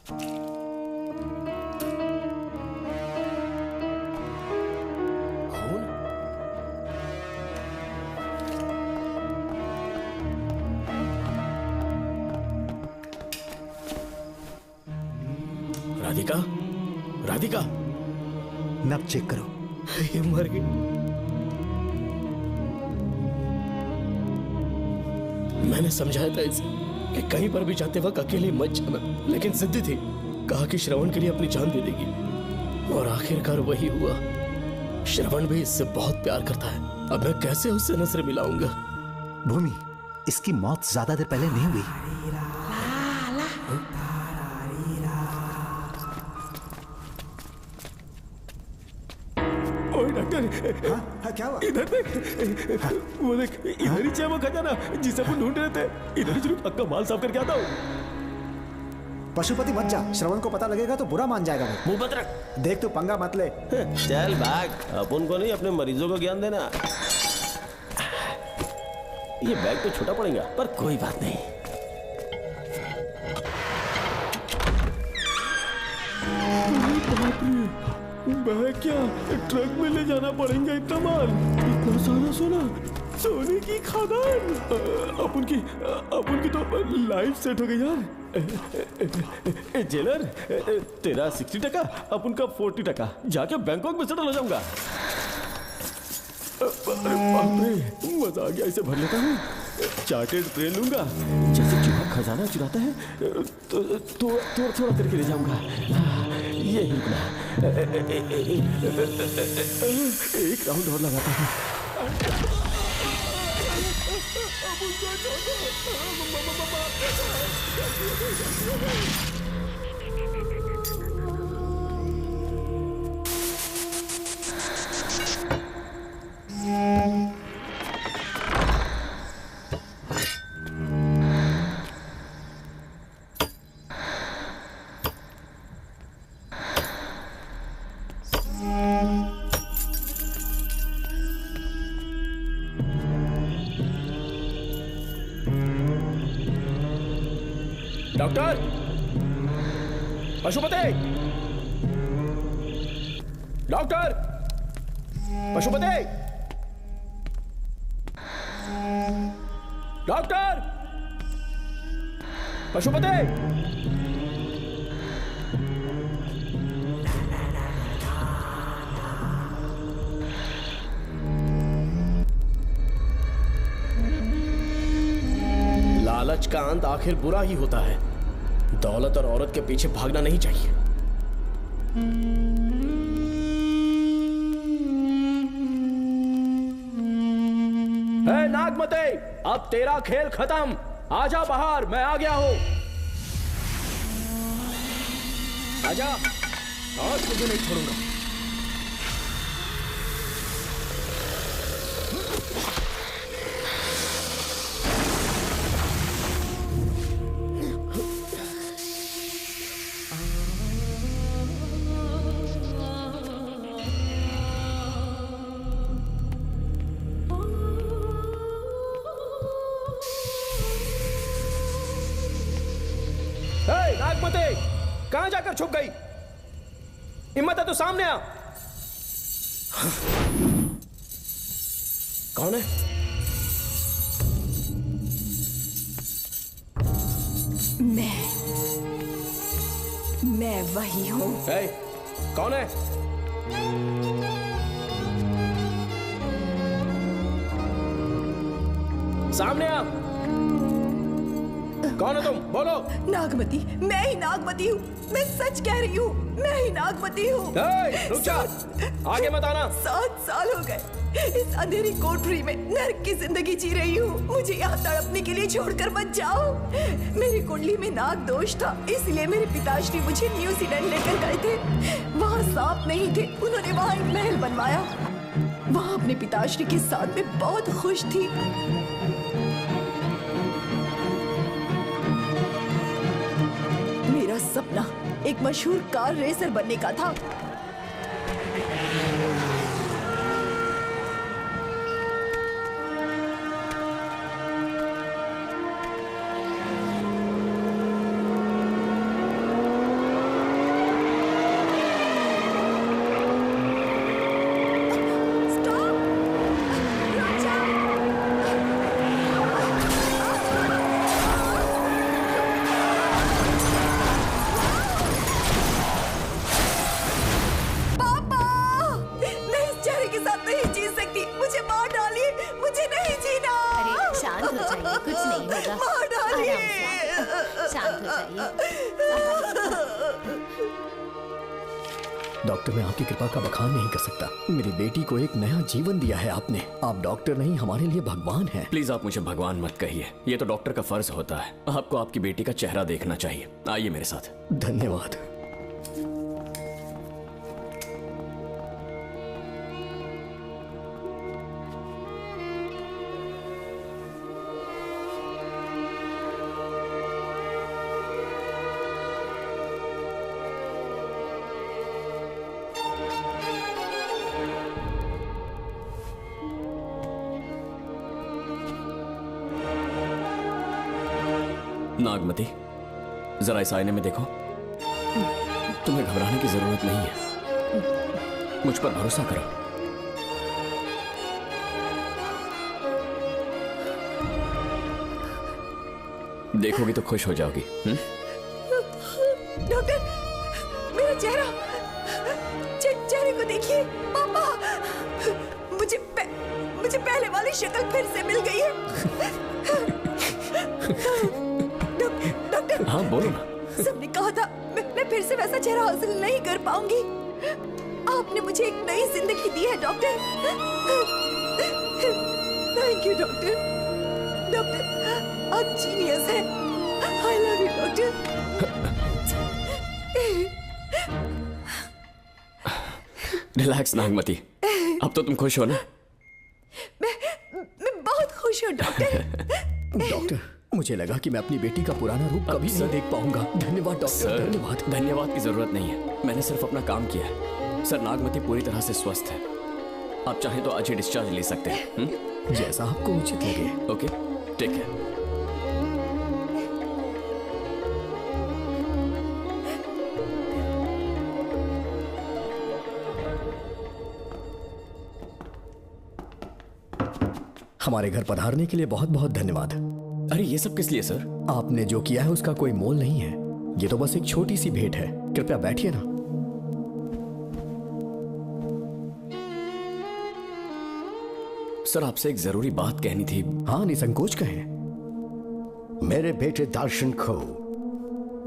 राधिका, राधिका, नब चेक करो। ये मर गई। मैंने समझाया था इसे कि कहीं पर भी जाते वक्त अकेले मत जाना, लेकिन जिद्दी थी। कहा कि श्रवण के लिए अपनी जान दे देगी, और आखिरकार वही हुआ। श्रवण भी इससे बहुत प्यार करता है। अब मैं कैसे उससे नजर मिलाऊंगा? भूमि, इसकी मौत ज्यादा देर पहले नहीं हुई। डॉक्टर, क्या हुआ? इधर देख, वो देख, इधर ही वो खजाना जिसे अपन ढूंढ रहे थे। इधर ही जरूर पक्का माल साफ करके आता हूँ। पशुपति मत जा, श्रवण को पता लगेगा तो बुरा मान जाएगा वो। मुंह बंद रख। देख तू पंगा मत ले। चल भाग, अपन को नहीं अपने मरीजों को ज्ञान देना। ये बैग तो छोटा पड़ेगा, पर कोई बात नहीं। बैग क्या, ट्रक में ले जाना पड़ेगा इतना माल? इतना सारा सोना, सोने की खदान। अपन की तो लाइफ सेट हो गई यार। जेलर, तेरा 60%, अपन का 40%। जाके बैंकॉक में सेटल हो जाऊंगा। मजा आ गया, इसे भर लेता हूँ। चार्टेड ट्रेन लूंगा। जैसे चूहा खजाना चुराता है तो थोड़ा थोड़ा करके ले जाऊंगा। ये ही रुकना। एक राउंड और लगाता हूँ। Doctor, Pashupati, doctor, Pashupati, doctor, Pashupati. लालच का अंत आखिर बुरा ही होता है। दौलत और औरत के पीछे भागना नहीं चाहिए। नागमते, अब तेरा खेल खत्म। आजा बाहर, मैं आ गया हूं। आजा, आज तुझे नहीं छोड़ूंगा। नागमते, कहां जाकर छुप गई? हिम्मत है तो सामने आ। कौन है? मैं वही हूं। कौन है? सामने आ। कौन है तुम? बोलो। नागमती, मैं ही नागमती हूँ। मैं सच कह रही हूँ, मैं ही नागमती हूँ। रुक जा, आगे मत आना। 7 साल हो गए इस अंधेरी कोठरी में नर्क की जिंदगी जी रही हूँ। मुझे यहाँ तड़पने के लिए छोड़कर मत जाओ। मेरी कुंडली में नाग दोष था, इसलिए मेरे पिताश्री मुझे न्यूजीलैंड लेकर गए थे। वहाँ सांप नहीं थे, उन्होंने वहाँ एक महल बनवाया। वहाँ अपने पिताश्री के साथ में बहुत खुश थी। मेरा सपना एक मशहूर कार रेसर बनने का था। डॉक्टर, मैं आपकी कृपा का बखान नहीं कर सकता। मेरी बेटी को एक नया जीवन दिया है आपने। आप डॉक्टर नहीं, हमारे लिए भगवान हैं। प्लीज आप मुझे भगवान मत कहिए, ये तो डॉक्टर का फर्ज होता है। आपको आपकी बेटी का चेहरा देखना चाहिए। आइए मेरे साथ। धन्यवाद। नागमती, जरा इस आईने में देखो। तुम्हें घबराने की जरूरत नहीं है, मुझ पर भरोसा करो। देखोगी तो खुश हो जाओगी। डॉक्टर, मेरा चेहरा, चेहरे को देखिए। पापा, मुझे पहले वाली शक्ल फिर से मिल गई है। डॉक्टर, हाँ बोलो ना। सबने कहा था मैं फिर से वैसा चेहरा हासिल नहीं कर पाऊंगी। आपने मुझे एक नई जिंदगी दी है doctor. Thank you doctor. Doctor, आप जीनियस हैं। I love you doctor. Relax Nagmati, अब तो तुम खुश हो ना? मैं बहुत खुश हूँ डॉक्टर। डॉक्टर, मुझे लगा कि मैं अपनी बेटी का पुराना रूप कभी नहीं देख पाऊंगा। धन्यवाद डॉक्टर, धन्यवाद। धन्यवाद की जरूरत नहीं है, मैंने सिर्फ अपना काम किया है। सर, नागमती पूरी तरह से स्वस्थ है। आप चाहें तो आज ही डिस्चार्ज ले सकते हैं। जैसा आपको उचित लगे। Okay, take care. हमारे घर पधारने के लिए बहुत बहुत धन्यवाद। अरे ये सब किस लिए सर? आपने जो किया है उसका कोई मोल नहीं है। ये तो बस एक छोटी सी भेंट है। कृपया बैठिए ना। सर, आपसे एक जरूरी बात कहनी थी। हाँ, निसंकोच कहें। मेरे बेटे दर्शन को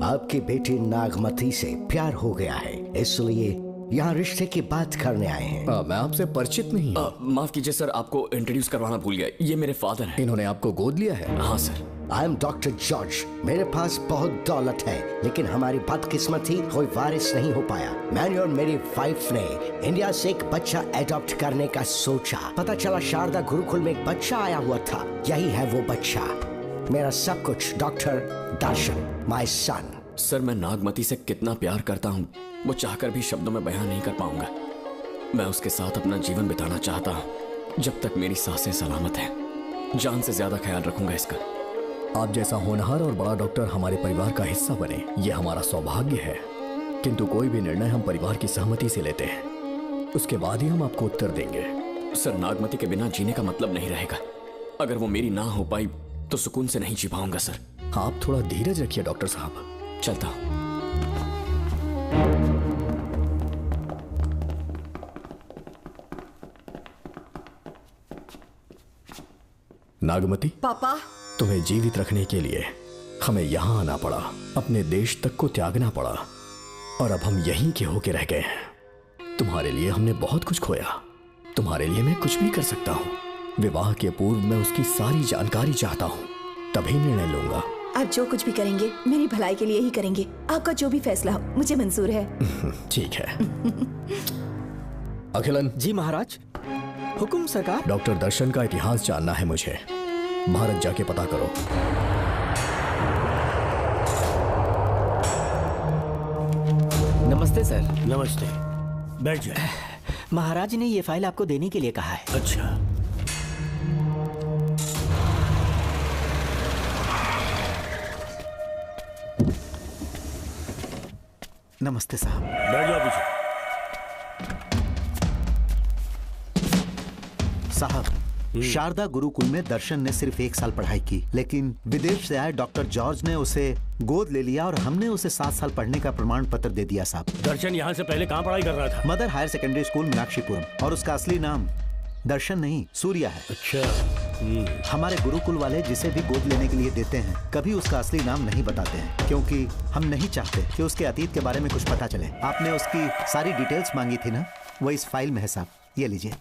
आपकी बेटी नागमती से प्यार हो गया है, इसलिए यहाँ रिश्ते की बात करने आए हैं। मैं आपसे परिचित नहीं। माफ कीजिए सर, आपको इंट्रोड्यूस करवाना भूल गया। ये मेरे फादर हैं। इन्होंने आपको गोद लिया है? हाँ sir. I am doctor George. मेरे पास बहुत दौलत है, लेकिन हमारी बदकिस्मती कोई वारिस नहीं हो पाया। मैंने और मेरी वाइफ ने इंडिया से एक बच्चा एडॉप्ट करने का सोचा। पता चला शारदा गुरुकुल में एक बच्चा आया हुआ था। यही है वो बच्चा, मेरा सब कुछ। Doctor Darshan, my son. Sir, मैं नागमती से कितना प्यार करता हूँ वो चाहकर भी शब्दों में बयां नहीं कर पाऊंगा। मैं उसके साथ अपना जीवन बिताना चाहता हूँ जब तक मेरी सांसें सलामत हैं। जान से ज्यादा ख्याल रखूंगा इसका। आप जैसा होनहार और बड़ा डॉक्टर हमारे परिवार का हिस्सा बने, ये हमारा सौभाग्य है। किंतु कोई भी निर्णय हम परिवार की सहमति से लेते हैं, उसके बाद ही हम आपको उत्तर देंगे। सर, नागमती के बिना जीने का मतलब नहीं रहेगा। अगर वो मेरी ना हो पाई तो सुकून से नहीं जी पाऊंगा सर। आप थोड़ा धीरज रखिए डॉक्टर साहब। चलता हूं। नागमती, पापा, तुम्हें जीवित रखने के लिए हमें यहाँ आना पड़ा, अपने देश तक को त्यागना पड़ा, और अब हम यहीं के होके रह गए हैं। तुम्हारे लिए हमने बहुत कुछ खोया। तुम्हारे लिए मैं कुछ भी कर सकता हूँ। विवाह के पूर्व मैं उसकी सारी जानकारी चाहता हूँ, तभी निर्णय लूंगा। आप जो कुछ भी करेंगे मेरी भलाई के लिए ही करेंगे। आपका जो भी फैसला हो मुझे मंजूर है। ठीक है। अखिलन। जी महाराज। हुकुम सरकार। डॉक्टर दर्शन का इतिहास जानना है मुझे। भारत जाके पता करो। नमस्ते सर। नमस्ते, बैठ जाए। महाराज ने ये फाइल आपको देने के लिए कहा है। अच्छा। नमस्ते साहब। बैठ जाओ पीछे। साहब, शारदा गुरुकुल में दर्शन ने सिर्फ 1 साल पढ़ाई की, लेकिन विदेश से आए डॉक्टर जॉर्ज ने उसे गोद ले लिया और हमने उसे 7 साल पढ़ने का प्रमाण पत्र दे दिया साहब। दर्शन यहाँ से पहले कहाँ पढ़ाई कर रहा था? Mother higher secondary school Meenakshipuram, और उसका असली नाम दर्शन नहीं सूर्या है। अच्छा। हमारे गुरुकुल वाले जिसे भी गोद लेने के लिए देते हैं कभी उसका असली नाम नहीं बताते हैं, क्योंकि हम नहीं चाहते कि उसके अतीत के बारे में कुछ पता चले। आपने उसकी सारी डिटेल्स मांगी थी ना, वो इस फाइल में है साहब, ये लीजिए।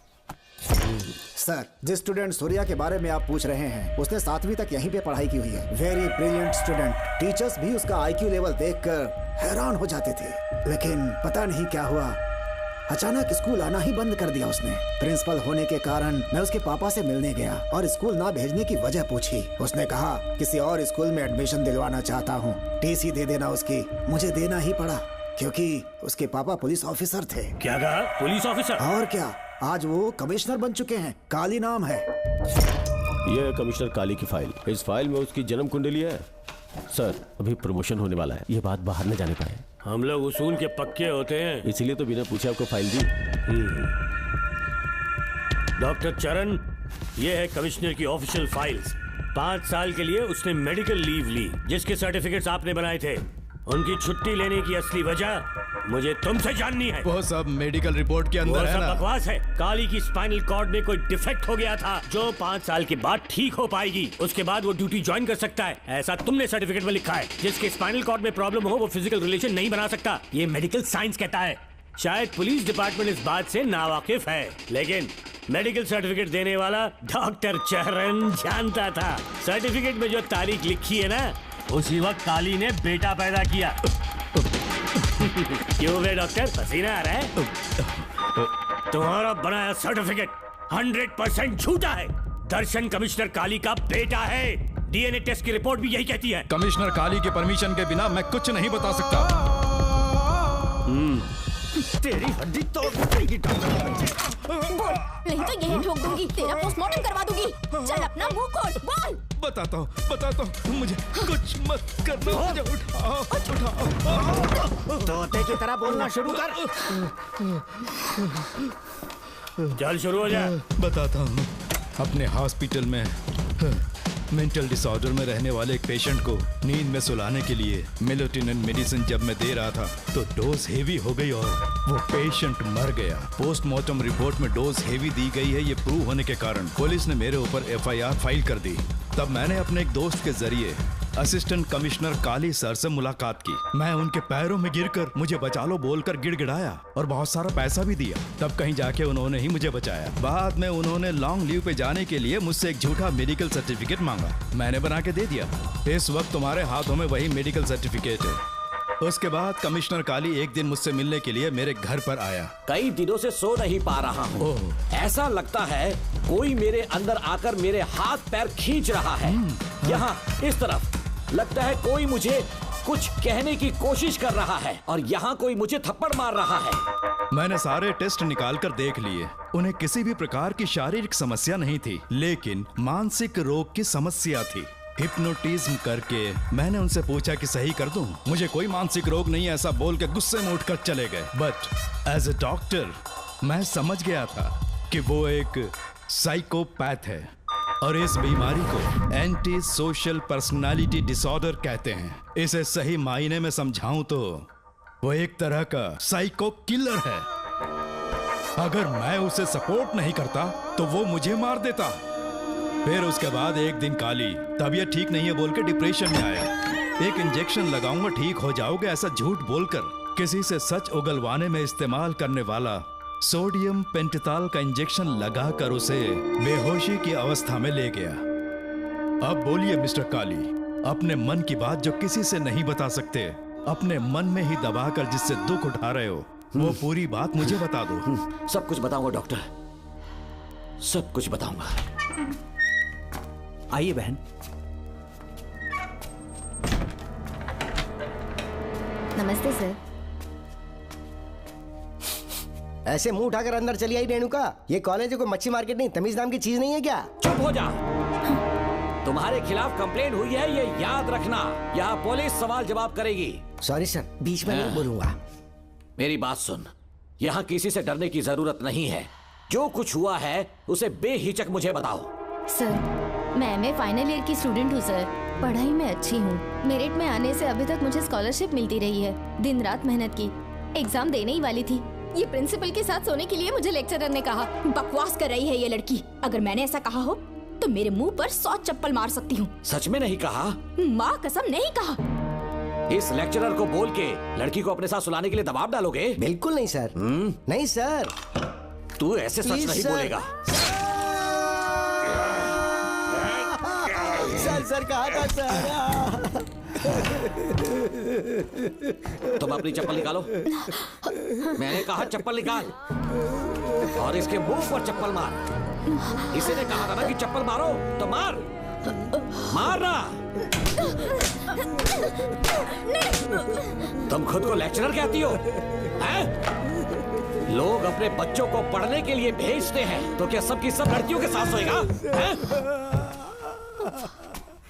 सर, जिस स्टूडेंट सूर्या के बारे में आप पूछ रहे हैं उसने 7वीं तक यहीं पे पढ़ाई की हुई है। Very brilliant student. टीचर्स भी उसका IQ लेवल देखकर हैरान हो जाते थे, लेकिन पता नहीं क्या हुआ, अचानक स्कूल आना ही बंद कर दिया उसने। प्रिंसिपल होने के कारण मैं उसके पापा से मिलने गया और स्कूल ना भेजने की वजह पूछी। उसने कहा किसी और स्कूल में एडमिशन दिलवाना चाहता हूँ, TC दे देना उसकी। मुझे देना ही पड़ा क्योंकि उसके पापा पुलिस ऑफिसर थे। क्या कहा? Police officer? और क्या, आज वो कमिश्नर बन चुके हैं। काली नाम है। यह है कमिश्नर काली की फाइल। इस फाइल में उसकी जन्म कुंडली है। सर, अभी प्रमोशन होने वाला है, ये बात बाहर न जाने पाए। हम लोग उसूल के पक्के होते हैं, इसीलिए तो बिना पूछे आपको फाइल दी। डॉक्टर चरण, ये है कमिश्नर की ऑफिशियल फाइल्स। 5 साल के लिए उसने मेडिकल लीव ली, जिसके सर्टिफिकेट्स आपने बनाए थे। उनकी छुट्टी लेने की असली वजह मुझे तुमसे जाननी है। वो सब मेडिकल रिपोर्ट के अंदर है ना? बकवास है। काली की स्पाइनल कॉर्ड में कोई डिफेक्ट हो गया था जो 5 साल के बाद ठीक हो पाएगी। उसके बाद वो ड्यूटी ज्वाइन कर सकता है, ऐसा तुमने सर्टिफिकेट में लिखा है। जिसके स्पाइनल कॉर्ड में प्रॉब्लम हो वो फिजिकल रिलेशन नहीं बना सकता, ये मेडिकल साइंस कहता है। शायद पुलिस डिपार्टमेंट इस बात से नावाकिफ है, लेकिन मेडिकल सर्टिफिकेट देने वाला डॉक्टर चरण जानता था। सर्टिफिकेट में जो तारीख लिखी है ना, उसी वक्त काली ने बेटा पैदा किया। क्यों बे डॉक्टर, पसीना आ रहा है? तुम्हारा बनाया सर्टिफिकेट 100% झूठा है। दर्शन कमिश्नर काली का बेटा है। DNA टेस्ट की रिपोर्ट भी यही कहती है। कमिश्नर काली के परमिशन के बिना मैं कुछ नहीं बता सकता। तेरी हड्डी तोड़ देगी डॉक्टर। बोल, नहीं तो यही ठोक दूंगी, तेरा पोस्टमार्टम करवा दूंगी। चल अपना मुंह खोल, बोल। बताता हूँ, मुझे कुछ मत करना, मुझे उठाओ। तोते की तरह बोलना शुरू कर। चल शुरू हो जा। बताता हूँ, अपने हॉस्पिटल में मेंटल डिसऑर्डर में रहने वाले एक पेशेंट को नींद में सुलाने के लिए मेलेटोनिन मेडिसिन जब मैं दे रहा था तो डोज हेवी हो गई और वो पेशेंट मर गया। पोस्टमार्टम रिपोर्ट में डोज हेवी दी गई है, ये प्रूव होने के कारण पुलिस ने मेरे ऊपर FIR फाइल कर दी। तब मैंने अपने एक दोस्त के जरिए असिस्टेंट कमिश्नर काली सर से मुलाकात की। मैं उनके पैरों में गिरकर मुझे बचा लो बोलकर गिड़गिड़ाया और बहुत सारा पैसा भी दिया। तब कहीं जाके उन्होंने ही मुझे बचाया। बाद में उन्होंने लॉन्ग लीव पे जाने के लिए मुझसे एक झूठा मेडिकल सर्टिफिकेट मांगा, मैंने बना के दे दिया। इस वक्त तुम्हारे हाथों में वही मेडिकल सर्टिफिकेट है। उसके बाद कमिश्नर काली एक दिन मुझसे मिलने के लिए मेरे घर पर आया। कई दिनों से सो नहीं पा रहा हूँ। ऐसा लगता है कोई मेरे अंदर आकर मेरे हाथ पैर खींच रहा है। यहाँ इस तरफ लगता है कोई मुझे कुछ कहने की कोशिश कर रहा है और यहाँ कोई मुझे थप्पड़ मार रहा है। मैंने सारे टेस्ट निकाल कर देख लिए, उन्हें किसी भी प्रकार की शारीरिक समस्या नहीं थी, लेकिन मानसिक रोग की समस्या थी। हिप्नोटिज्म करके मैंने उनसे पूछा कि सही कर दूं। मुझे कोई मानसिक रोग नहीं, ऐसा बोल के गुस्से में उठकर चले गए। बट एज ए डॉक्टर मैं समझ गया था कि वो एक साइकोपैथ है और इस बीमारी को एंटी सोशल पर्सनालिटी डिसऑर्डर कहते हैं। इसे सही मायने में समझाऊं तो वो एक तरह का साइको किलर है। अगर मैं उसे सपोर्ट नहीं करता तो वो मुझे मार देता। फिर उसके बाद एक दिन काली तबीयत ठीक नहीं है बोल के डिप्रेशन में आया। एक इंजेक्शन लगाऊंगा ठीक हो जाओगे ऐसा झूठ बोलकर किसी से सच उगलवाने में इस्तेमाल करने वाला सोडियम पेंटथॉल का इंजेक्शन लगाकर उसे बेहोशी की अवस्था में ले गया। अब बोलिए मिस्टर काली, अपने मन की बात जो किसी से नहीं बता सकते, अपने मन में ही दबाकर जिससे दुख उठा रहे हो, वो पूरी बात मुझे बता दो। सब कुछ बताऊंगा डॉक्टर, सब कुछ बताऊंगा। आइए बहन। नमस्ते सर। ऐसे मुंह उठाकर अंदर चली आई रेणुका। ये कॉलेज है कोई मच्छी मार्केट नहीं, तमीज नाम की चीज नहीं है क्या? चुप हो जा। तुम्हारे खिलाफ कंप्लेंट हुई है, ये याद रखना। यहाँ पुलिस सवाल जवाब करेगी। सॉरी सर, बीच में नहीं बोलूंगा। मेरी बात सुन, यहाँ किसी से डरने की जरूरत नहीं है। जो कुछ हुआ है उसे बेहिचक मुझे बताओ। सर, मैं MA फाइनल ईयर की स्टूडेंट हूँ सर। पढ़ाई में अच्छी हूँ। मेरिट में आने से अभी तक मुझे स्कॉलरशिप मिलती रही है। दिन रात मेहनत की, एग्जाम देने ही वाली थी। ये प्रिंसिपल के साथ सोने के लिए मुझे लेक्चरर ने कहा। बकवास कर रही है ये लड़की। अगर मैंने ऐसा कहा हो तो मेरे मुंह पर 100 चप्पल मार सकती हूँ। सच में नहीं कहा? माँ कसम नहीं कहा। इस लेक्चरर को बोल के लड़की को अपने साथ सुलाने के लिए दबाव डालोगे? बिल्कुल नहीं सर। नहीं सर। तू ऐसे सच नहीं बोलेगा। सर कहा था सर। तुम अपनी चप्पल निकालो। मैंने कहा चप्पल निकाल और इसके मुंह पर चप्पल मार। इसी ने कहा था ना कि चप्पल मारो तो मार। मारना। तुम खुद को लेक्चरर कहती हो हैं? लोग अपने बच्चों को पढ़ने के लिए भेजते हैं तो क्या सबकी सब लड़कियों के साथ सोएगा?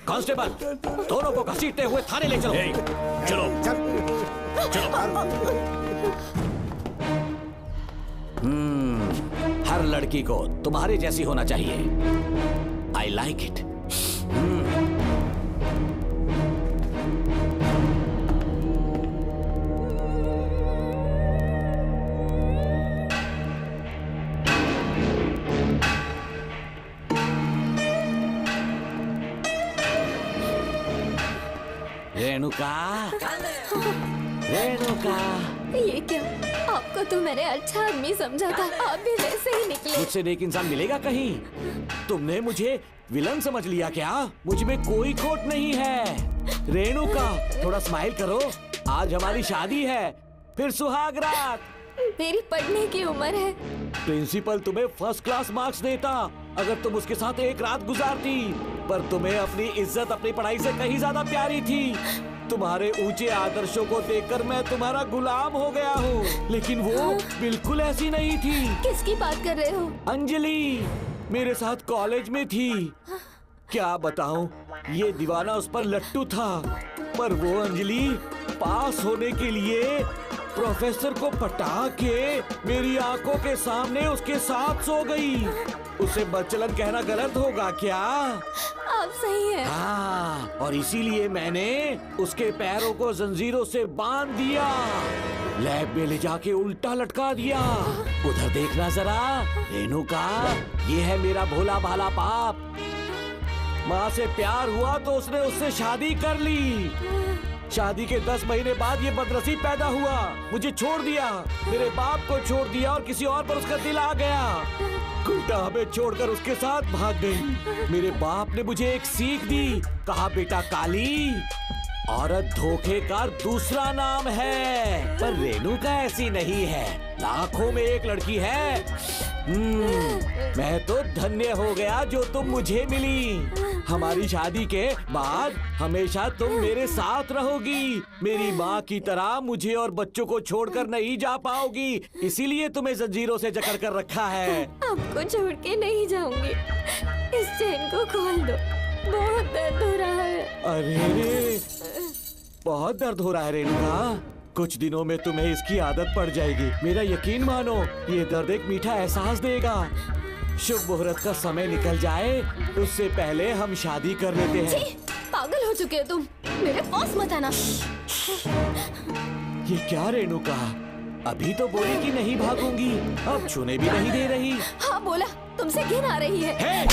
कांस्टेबल, दोनों को घसीटते हुए थाने ले चलो। चलो चलो। हर लड़की को तुम्हारे जैसी होना चाहिए। I like it. Renuka, Renuka. ये क्या? आपको तो मैंने अच्छा आदमी समझा था, आप भी वैसे ही निकले। मुझसे नेक इंसान मिलेगा कहीं? तुमने मुझे विलन समझ लिया क्या? मुझ में कोई खोट नहीं है। रेणुका, थोड़ा स्माइल करो। आज हमारी शादी है, फिर सुहाग रात। मेरी पढ़ने की उम्र है। प्रिंसिपल तुम्हें फर्स्ट क्लास मार्क्स देता अगर तुम उसके साथ एक रात गुजारती, पर तुम्हें अपनी इज्जत अपनी पढ़ाई से कहीं ज्यादा प्यारी थी। तुम्हारे ऊंचे आदर्शों को देखकर मैं तुम्हारा गुलाम हो गया हूँ, लेकिन वो बिल्कुल ऐसी नहीं थी। किसकी बात कर रहे हो? अंजलि मेरे साथ कॉलेज में थी। क्या बताऊं, ये दीवाना उस पर लट्टू था, पर वो अंजलि पास होने के लिए प्रोफेसर को पटा के मेरी आंखों के सामने उसके साथ सो गई। उसे बदचलन कहना गलत होगा क्या? आप सही हैं। हाँ, और इसीलिए मैंने उसके पैरों को जंजीरों से बांध दिया, लैब में ले जाके उल्टा लटका दिया। उधर देखना जरा रेणुका, ये है मेरा भोला भाला बाप। माँ से प्यार हुआ तो उसने उससे शादी कर ली। शादी के 10 महीने बाद ये बदनसीब पैदा हुआ, मुझे छोड़ दिया, मेरे बाप को छोड़ दिया और किसी और पर उसका दिल आ गया। उल्टा हमें छोड़कर उसके साथ भाग गई। मेरे बाप ने मुझे एक सीख दी, कहा बेटा काली, औरत धोखे का दूसरा नाम है, पर रेणुका ऐसी नहीं है, लाखों में एक लड़की है। मैं तो धन्य हो गया जो तुम मुझे मिली। हमारी शादी के बाद हमेशा तुम मेरे साथ रहोगी। मेरी माँ की तरह मुझे और बच्चों को छोड़कर नहीं जा पाओगी, इसीलिए तुम्हें जंजीरों से जकड़ कर रखा है। आपको छोड़ के नहीं जाऊंगी। इस चेन को खोल दो, बहुत दर्द हो रहा है। अरे बहुत दर्द हो रहा है रेणुका, कुछ दिनों में तुम्हें इसकी आदत पड़ जाएगी। मेरा यकीन मानो, ये दर्द एक मीठा एहसास देगा। शुभ मुहूर्त का समय निकल जाए उससे पहले हम शादी कर लेते हैं। पागल हो चुके हो तुम, मेरे पास मत आना। ये क्या रेणुका, अभी तो बोली कि नहीं भागूंगी, अब छूने भी नहीं दे रही। हाँ बोला, तुमसे घिन आ रही है।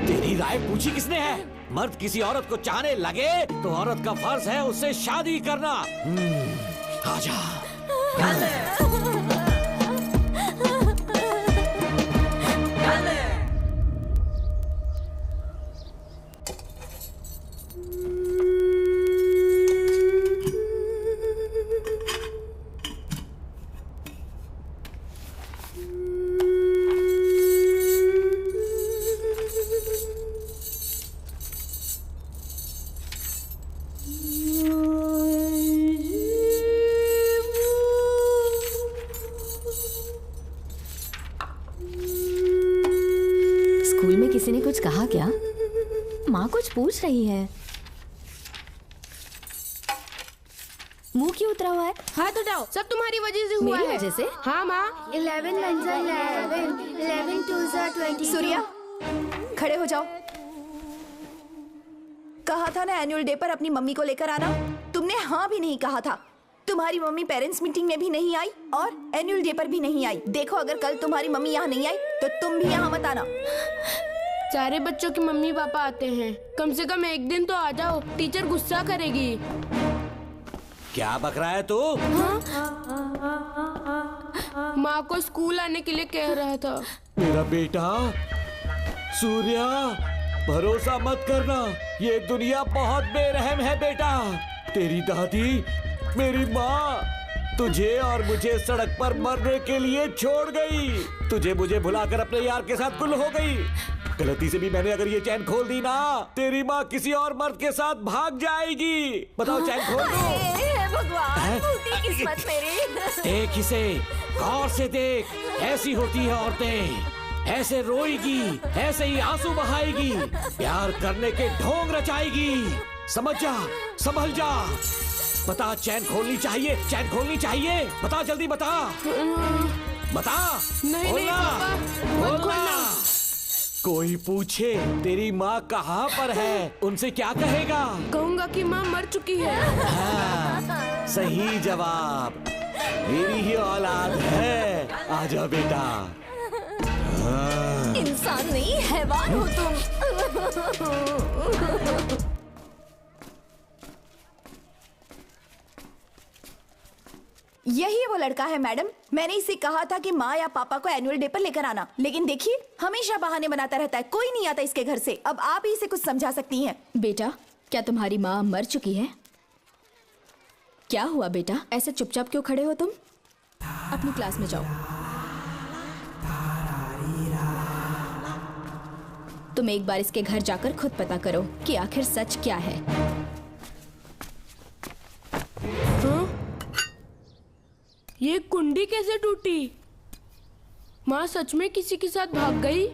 तेरी राय पूछी किसने है? मर्द किसी औरत को चाहने लगे तो औरत का फर्ज है उससे शादी करना। आजा। किसी ने कुछ कहा क्या? माँ कुछ पूछ रही है। मुंह क्यों उतरा हुआ है? हाथ उठाओ, सब तुम्हारी वजह से हुआ है। मेरी वजह से? हाँ माँ। 11 11 2 20। सूर्या, खड़े हो जाओ। कहा था ना एनुअल डे पर अपनी मम्मी को लेकर आना, तुमने हाँ भी नहीं कहा था। तुम्हारी मम्मी पेरेंट्स मीटिंग में भी नहीं आई और एनुअल डे पर भी नहीं आई। देखो अगर कल तुम्हारी मम्मी यहाँ नहीं आई तो तुम भी यहाँ मत आना। सारे बच्चों की मम्मी पापा आते हैं, कम से कम एक दिन तो आ जाओ, टीचर गुस्सा करेगी। क्या बक रहा है तू? माँ को स्कूल आने के लिए कह रहा था। मेरा बेटा सूर्या, भरोसा मत करना, ये दुनिया बहुत बेरहम है बेटा। तेरी दादी, मेरी माँ तुझे और मुझे सड़क पर मरने के लिए छोड़ गई। तुझे मुझे भुलाकर अपने यार के साथ गुल हो गई। गलती से भी मैंने अगर ये चैन खोल दी ना, तेरी माँ किसी और मर्द के साथ भाग जाएगी। बताओ चैन खोल दो। भगवान, फूटी किस्मत मेरी। देख इसे, गौर से देख, ऐसी होती है औरतें, ऐसे रोएगी, ऐसे ही आंसू बहाएगी, प्यार करने के ढोंग रचाएगी। समझ जा, संभल जा। बता, चैन खोलनी चाहिए, चैन खोलनी चाहिए। बता जल्दी, बता बता। नहीं बोलना, बोलना। कोई पूछे तेरी माँ कहाँ पर है, उनसे क्या कहेगा? कहूँगा कि माँ मर चुकी है। हाँ, सही जवाब, मेरी ही औलाद है। आजा बेटा। हाँ। इंसान नहीं, हैवान हो तुम। यही वो लड़का है मैडम। मैंने इसे कहा था कि माँ या पापा को एनुअल डे पर लेकर आना, लेकिन देखिए हमेशा बहाने बनाता रहता है, कोई नहीं आता इसके घर से। अब आप ही इसे कुछ समझा सकती हैं। बेटा, क्या तुम्हारी माँ मर चुकी है? क्या हुआ बेटा, ऐसे चुपचाप क्यों खड़े हो तुम? अपनी क्लास में जाओ। तुम एक बार इसके घर जाकर खुद पता करो कि आखिर सच क्या है। ये कुंडी कैसे टूटी? माँ सच में किसी के साथ भाग गई?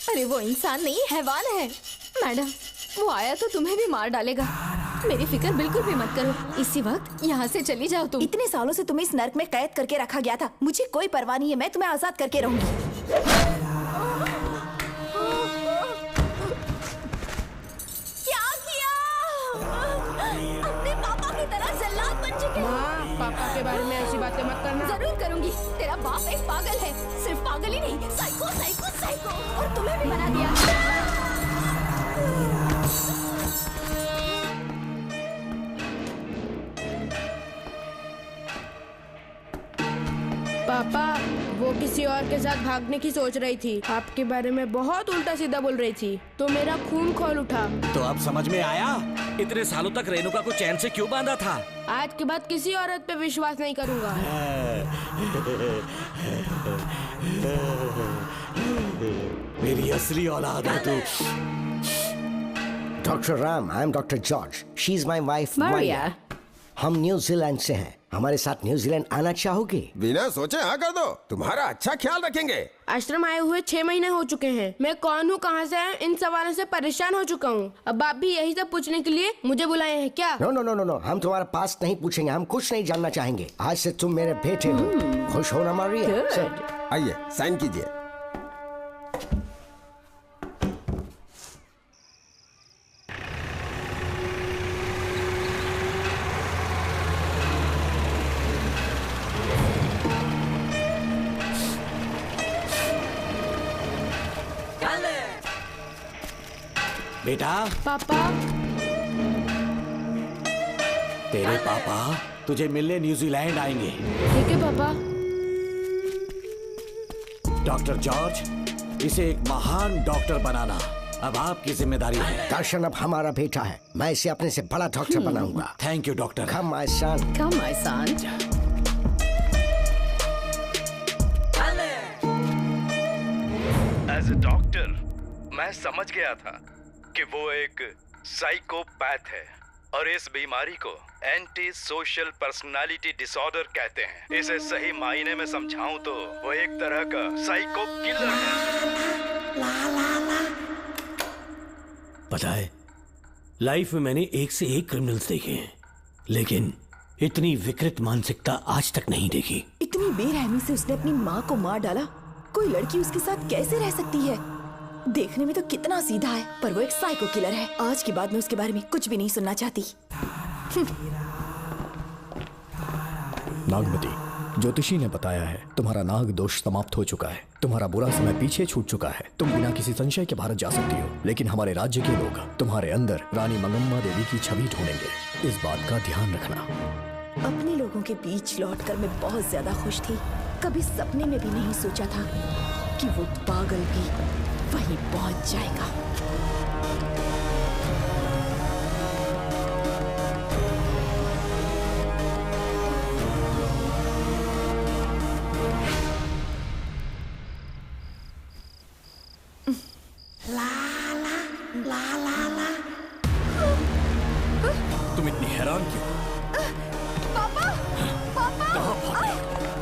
अरे वो इंसान नहीं, हैवान है। मैडम, वो आया तो तुम्हें भी मार डालेगा। मेरी फिक्र बिल्कुल भी मत करो, इसी वक्त यहाँ से चली जाओ तुम। इतने सालों से तुम्हें इस नर्क में कैद करके रखा गया था, मुझे कोई परवाह नहीं है, मैं तुम्हें आजाद करके रहूंगी। पापा के बारे में ऐसी बातें मत करना। जरूर करूंगी। तेरा बाप एक पागल है, सिर्फ पागल ही नहीं, साइको साइको साइको, और तुम्हें भी बना दिया। पापा, वो किसी और के साथ भागने की सोच रही थी, आपके बारे में बहुत उल्टा सीधा बोल रही थी, तो मेरा खून खौल उठा। तो अब समझ में आया इतने सालों तक रेणुका को चैन से क्यों बांधा था? आज के बाद किसी औरत पे विश्वास नहीं करूंगा। मेरी असली औलाद है तू। Doctor Ram, I am doctor George, she is my wife Maria. हम न्यूजीलैंड से हैं, हमारे साथ न्यूजीलैंड आना चाहोगे? बिना सोचे हाँ कर दो, तुम्हारा अच्छा ख्याल रखेंगे। आश्रम आए हुए 6 महीने हो चुके हैं। मैं कौन हूँ, कहाँ से आया, इन सवालों से परेशान हो चुका हूँ। अब आप भी यही सब पूछने के लिए मुझे बुलाए हैं क्या? No no no no no, हम तुम्हारा पास नहीं पूछेंगे, हम कुछ नहीं जानना चाहेंगे। आज से तुम मेरे बेटे हो। खुश हो ना मारिया? आइए साइन कीजिए। बेटा। पापा। तेरे पापा तुझे मिलने न्यूजीलैंड आएंगे। ठीक है पापा। डॉक्टर जॉर्ज, इसे एक महान डॉक्टर बनाना अब आपकी जिम्मेदारी है। दर्शन अब हमारा बेटा है, मैं इसे अपने से बड़ा डॉक्टर बनाऊंगा। Thank you doctor. Come my son. Come my son. As a doctor मैं समझ गया था कि वो एक साइकोपैथ है और इस बीमारी को एंटी सोशल पर्सनालिटी डिसऑर्डर कहते हैं। इसे सही मायने में समझाऊं तो वो एक तरह का साइको किलर है। पता है, लाइफ में मैंने एक से एक क्रिमिनल्स देखे हैं, लेकिन इतनी विकृत मानसिकता आज तक नहीं देखी। इतनी बेरहमी से उसने अपनी माँ को मार डाला। कोई लड़की उसके साथ कैसे रह सकती है? देखने में तो कितना सीधा है, पर वो एक साइको किलर है। आज के बाद मैं उसके बारे में कुछ भी नहीं सुनना चाहती। नागमती, ज्योतिषी ने बताया है तुम्हारा नाग दोष समाप्त हो चुका है, तुम्हारा बुरा समय पीछे छूट चुका है, तुम बिना किसी संशय के भारत जा सकती हो। लेकिन हमारे राज्य के लोग तुम्हारे अंदर रानी मंगम्मा देवी की छवि ढूंढेंगे, इस बात का ध्यान रखना। अपने लोगों के बीच लौटकर मैं बहुत ज्यादा खुश थी। कभी सपने में भी नहीं सोचा था कि वो पागल भी वहीं पहुंच जाएगा। तुम इतनी हैरान क्यों? पापा, पापा,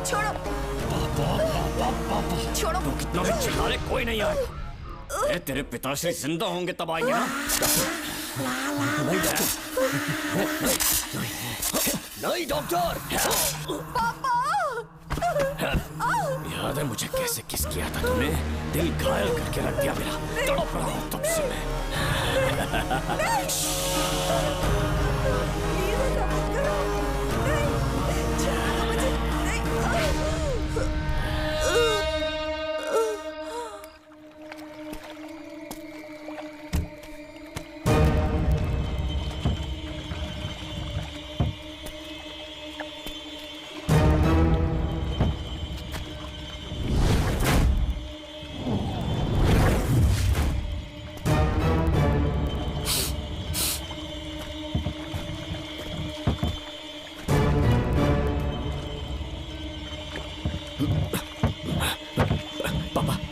छोड़ो, छोड़ो। तुम कितना भी चिल्ला रहे, कोई नहीं आएगा। तेरे पिताश्री जिंदा होंगे तब आएंगे ना। नहीं डॉक्टर। पापा, याद है मुझे कैसे किस किया था तुमने? दिल घायल करके रख दिया मेरा। तड़प रहा हूं तब से मैं।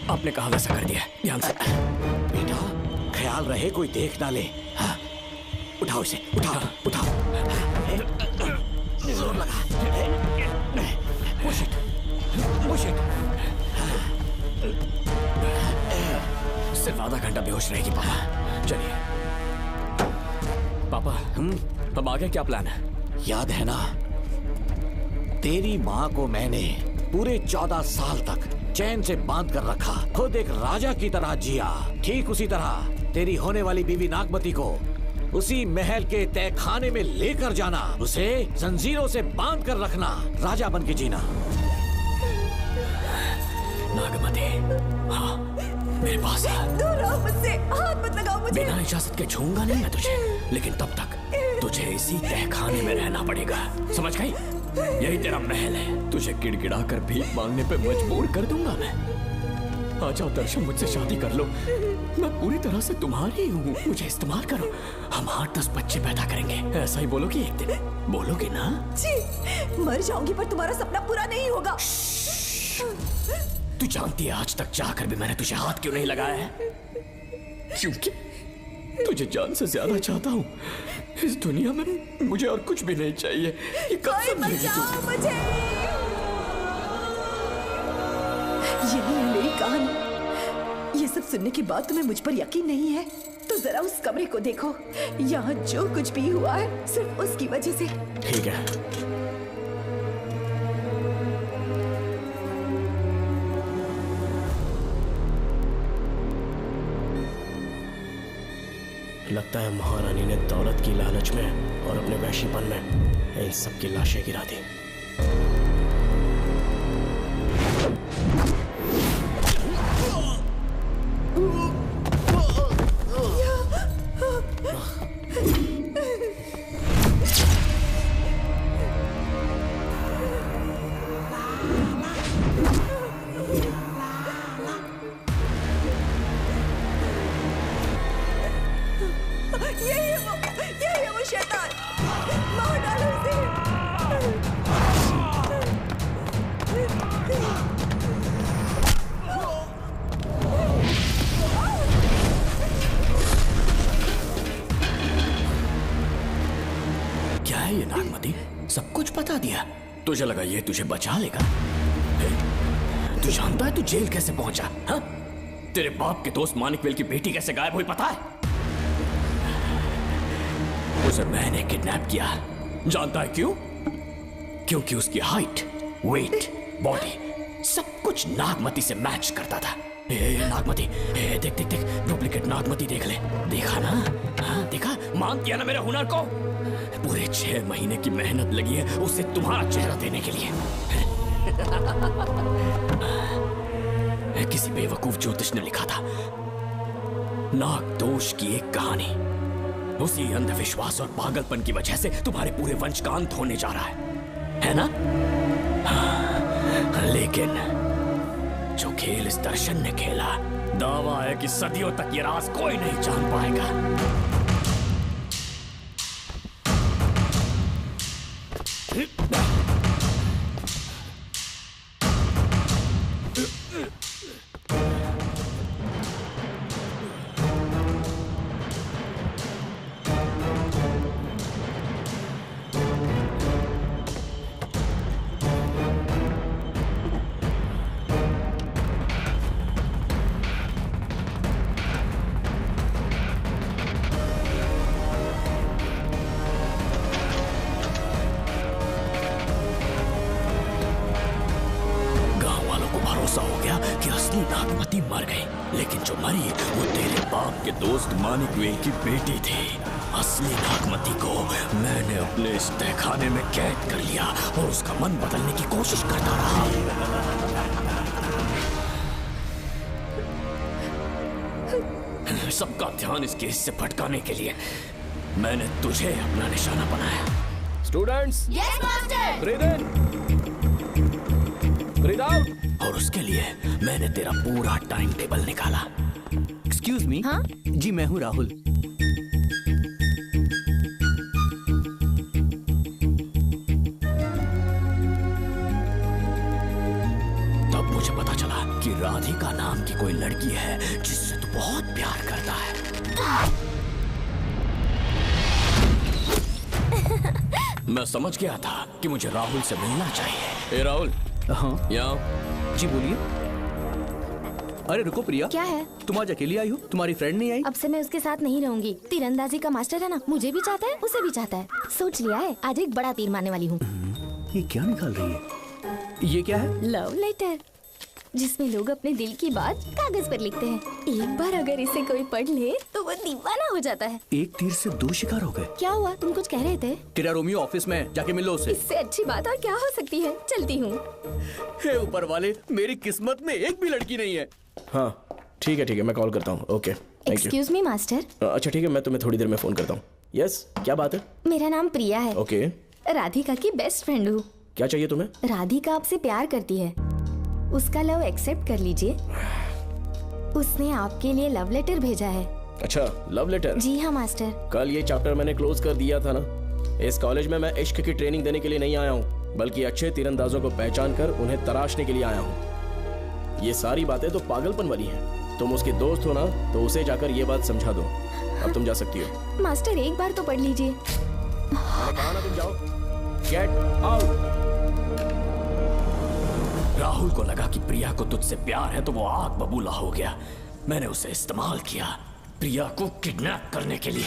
आपने कहा वैसा कर दिया, ध्यान से। बेटा, ख्याल रहे कोई देख ना ले। हाँ, उठाओ इसे, उठाओ, उठाओ। जोर लगा। Push it, push it। सिर्फ आधा घंटा बेहोश रहेगी पापा। चलिए पापा, अब आगे क्या प्लान है? याद है ना, तेरी माँ को मैंने पूरे 14 साल तक चैन से बांध कर रखा, खुद एक राजा की तरह जिया। ठीक उसी तरह तेरी होने वाली बीवी नागमती को उसी महल के तहखाने में लेकर जाना, उसे जंजीरों से बांध कर रखना, राजा बन के जीना। नागमती, हाँ मेरे पास है। दूर रहो मुझसे, हाथ मत लगाओ मुझे। बिना इजाजत के छूंगा नहीं मैं तुझे, लेकिन तब तक तुझे इसी तहखाने में रहना पड़ेगा, समझ गई? यही तेरा महल है। तुझे गिड़गिड़ा कर भीख मांगने पे मजबूर कर दूंगा मैं। आ जाओ दर्शन, मुझसे शादी कर लो। मैं पूरी तरह से तुम्हारी हूँ, मुझे इस्तेमाल करो। हम 8-10 बच्चे पैदा करेंगे। ऐसा ही बोलोगी एक दिन? बोलोगी ना? जी, मर जाऊंगी पर तुम्हारा सपना पूरा नहीं होगा। तू जानती है आज तक चाहकर भी मैंने तुझे हाथ क्यों नहीं लगाया है? क्योंकि तुझे जान से ज्यादा चाहता हूँ। इस दुनिया में मुझे और कुछ भी नहीं चाहिए। ये कसम है मुझे। यही है मेरी कहानी। ये सब सुनने के बाद तुम्हें मुझ पर यकीन नहीं है तो जरा उस कमरे को देखो। यहाँ जो कुछ भी हुआ है सिर्फ उसकी वजह से। ठीक है, लगता है महारानी ने दौलत की लालच में और अपने वैशीपन में इन सब की लाशें गिरा दी। यही है वो शैतान। मार डालो उसे। क्या है ये नागमती? सब कुछ बता दिया। तुझे लगा ये तुझे बचा लेगा? तू जानता है तू जेल कैसे पहुंचा? हाँ? तेरे बाप के दोस्त मानिकवेल की बेटी कैसे गायब हुई पता है? उसे मैंने किडनैप किया। जानता है क्यों? क्योंकि उसकी हाइट, वेट, बॉडी सब कुछ नागमती से मैच करता था। नागमती, देख देख देख, डुप्लीकेट नागमती देख ले। देखा ना? हाँ देखा, मान दिया ना मेरे हुनर को। पूरे 6 महीने की मेहनत लगी है उसे तुम्हारा चेहरा देने के लिए। किसी बेवकूफ ज्योतिष ने लिखा था, नाग दोष की एक कहानी। उसी अंधविश्वास और पागलपन की वजह से तुम्हारे पूरे वंश का अंत होने जा रहा है ना? लेकिन जो खेल इस दर्शन ने खेला, दावा है कि सदियों तक ये राज कोई नहीं जान पाएगा। की बेटी थी। असली नागमती को मैंने अपने इस तहखाने में कैद कर लिया और उसका मन बदलने की कोशिश करता रहा। सबका ध्यान इस केस से भटकाने के लिए मैंने तुझे अपना निशाना बनाया। Students, yes master. ब्रीथ इन, ब्रीथ आउट। और उसके लिए मैंने तेरा पूरा टाइम टेबल निकाला। Excuse me. हाँ? जी मैं हूँ राहुल। तब मुझे पता चला कि राधिका नाम की कोई लड़की है जिससे तू बहुत प्यार करता है। मैं समझ गया था कि मुझे राहुल से मिलना चाहिए। राहुल। हाँ यहाँ। जी बोलिए। अरे रुको प्रिया, क्या है? तुम आज अकेली आई हो? तुम्हारी फ्रेंड नहीं आई? अब से मैं उसके साथ नहीं रहूंगी। तीरंदाजी का मास्टर है ना, मुझे भी चाहता है, उसे भी चाहता है। सोच लिया है, आज एक बड़ा तीर मारने वाली हूँ। ये क्या निकाल रही है? ये क्या है? लव लेटर, जिसमें लोग अपने दिल की बात कागज पर लिखते हैं। एक बार अगर इसे कोई पढ़ ले तो वो दीवाना हो जाता है। एक तीर से 2 शिकार हो गए। क्या हुआ? तुम कुछ कह रहे थे? तेरा रोमियो ऑफिस में, जाके मिल लो उससे। इससे अच्छी बात और क्या हो सकती है? चलती हूँ। हे ऊपर वाले, मेरी किस्मत में एक भी लड़की नहीं है। हाँ ठीक है, मैं कॉल करता हूँ। Okay, thank you. Excuse me master. अच्छा ठीक है, मैं तुम्हें थोड़ी देर में फोन करता हूँ। यस, क्या बात है? मेरा नाम प्रिया है। ओके। राधिका की बेस्ट फ्रेंड हूँ। क्या चाहिए तुम्हें? राधिका आपसे प्यार करती है, उसका लव एक्सेप्ट कर लीजिए। उसने आपके लिए लव लेटर भेजा है। अच्छा, लव लेटर? जी हाँ मास्टर। कल ये चैप्टर मैंने क्लोज कर दिया था ना। इस कॉलेज में मैं इश्क की ट्रेनिंग देने के लिए नहीं आया हूँ, बल्कि अच्छे तीरंदाजों को पहचान कर उन्हें तराशने के लिए आया हूँ। ये सारी बातें तो पागलपन वाली हैं। तुम उसकी दोस्त हो ना, तो उसे जाकर ये बात समझा दो। अब तुम जा सकती हो। मास्टर एक बार तो पढ़ लीजिए। कहा ना तुम जाओ। Get out. राहुल को लगा कि प्रिया को तुझसे प्यार है तो वो आग बबूला हो गया। मैंने उसे इस्तेमाल किया प्रिया को किडनैप करने के लिए।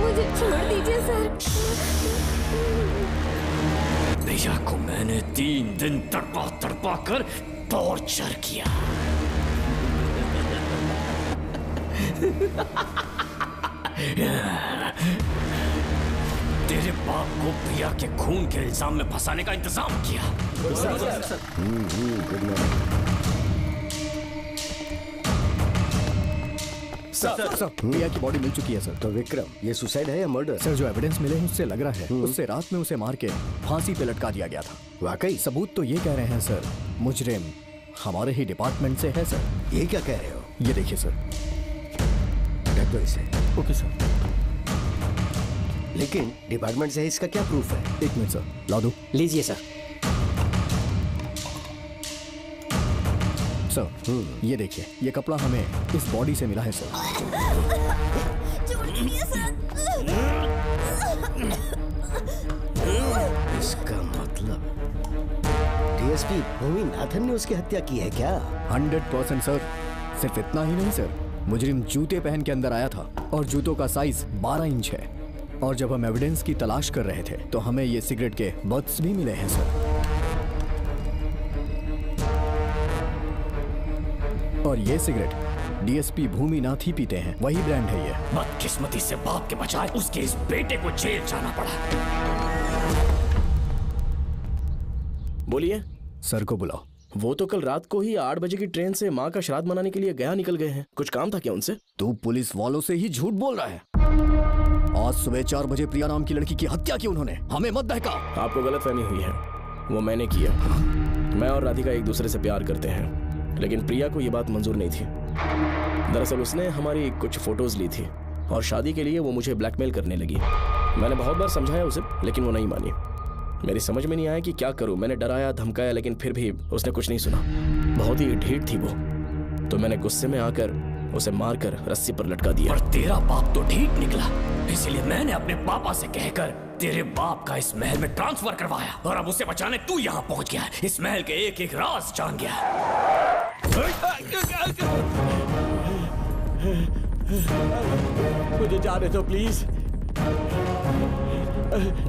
मुझे छोड़ दीजिए सर। प्रिया को मैंने 3 दिन तड़पा कर टॉर्चर किया। तेरे बाप को प्रिया के खून के इल्जाम में फंसाने का इंतजाम किया। सर, प्रिया की बॉडी मिल चुकी है सर। तो विक्रम, ये सुसाइड है या मर्डर? सर, जो एविडेंस मिले हैं उससे लग रहा है उससे रात में उसे मार के फांसी पे लटका दिया गया था। वाकई? सबूत तो ये कह रहे हैं सर, मुजरिम हमारे ही डिपार्टमेंट से है सर। ये क्या कह रहे हो? ये देखिए सर। रख दो इसे। Okay sir. लेकिन डिपार्टमेंट से इसका क्या प्रूफ है? 1 मिनट सर, ला दो। लीजिए सर। सर, ये देखिए, ये कपड़ा हमें इस बॉडी से मिला है सर। इसका मतलब डीएसपी भूमि नाथन ने उसकी हत्या की है क्या? 100% सर। सिर्फ इतना ही नहीं सर, मुजरिम जूते पहन के अंदर आया था और जूतों का साइज 12 इंच है। और जब हम एविडेंस की तलाश कर रहे थे तो हमें ये सिगरेट के बट्स भी मिले हैं सर। और ये सिगरेट डीएसपी भूमिनाथ ही पीते हैं, वही ब्रांड है ये। बदकिस्मती से बाप के बजाय उसके इस बेटे को जेल जाना पड़ा। बोलिए। सर को बुलाओ। वो तो कल रात को ही 8 बजे की ट्रेन से माँ का श्राद्ध मनाने के लिए गया निकल गए हैं। कुछ काम था क्या उनसे? तू पुलिस वालों से ही झूठ बोल रहा है। आज सुबह 4 बजे प्रिया नाम की लड़की की हत्या की उन्होंने, हमें मत बहका। आपको गलतफहमी हुई है, वो मैंने किया। मैं और राधिका एक दूसरे से प्यार करते हैं, लेकिन प्रिया को ये बात मंजूर नहीं थी। दरअसल उसने हमारी कुछ फोटोज ली थी और शादी के लिए वो मुझे ब्लैकमेल करने लगी। मैंने बहुत बार समझाया उसे, लेकिन वो नहीं मानी। मेरी समझ में नहीं आया कि क्या करूं। मैंने डराया धमकाया, लेकिन फिर भी उसने कुछ नहीं सुना। बहुत ही ढीठ थी वो, तो मैंने गुस्से में आकर उसे मारकर रस्सी पर लटका दिया। और तेरा बाप तो ढीठ निकला, इसीलिए मैंने अपने पापा से कहकर तेरे बाप का इस महल में ट्रांसफर करवाया, और अब उसे बचाने तू यहाँ पहुँच गया है। इस महल के एक एक राज जान गया है। मुझे जाने दो प्लीज।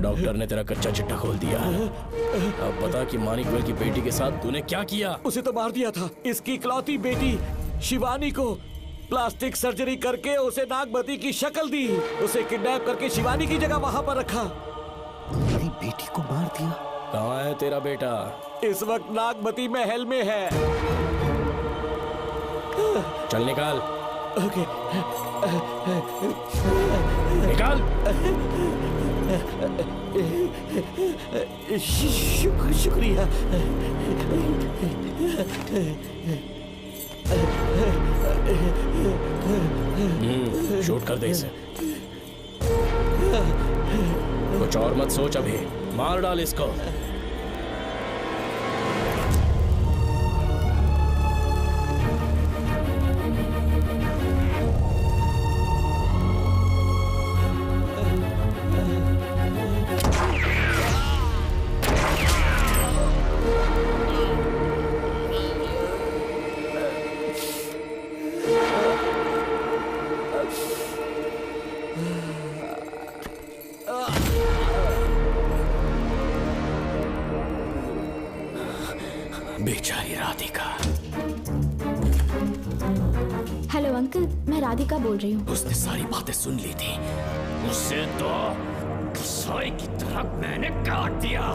डॉक्टर ने तेरा कच्चा चिट्ठा खोल दिया। अब बता कि मानिकवेल की बेटी के साथ तूने क्या किया? उसे तो मार दिया था। इसकी इकलौती बेटी शिवानी को प्लास्टिक सर्जरी करके उसे नागमती की शक्ल दी। उसे किडनैप करके शिवानी की जगह वहां पर रखा। मेरी बेटी को मार दिया? कहाँ है तेरा बेटा? इस वक्त नागमती महल में है। चल निकाल। ओके। निकाल। शुक्रिया। शूट कर दे इसे। कुछ और मत सोच, अभी मार डाल इसको। बेचारी राधिका। हेलो अंकल, मैं राधिका बोल रही हूँ। उसने सारी बातें सुन ली थी। उसे तो कसाई की तरह मैंने काट दिया।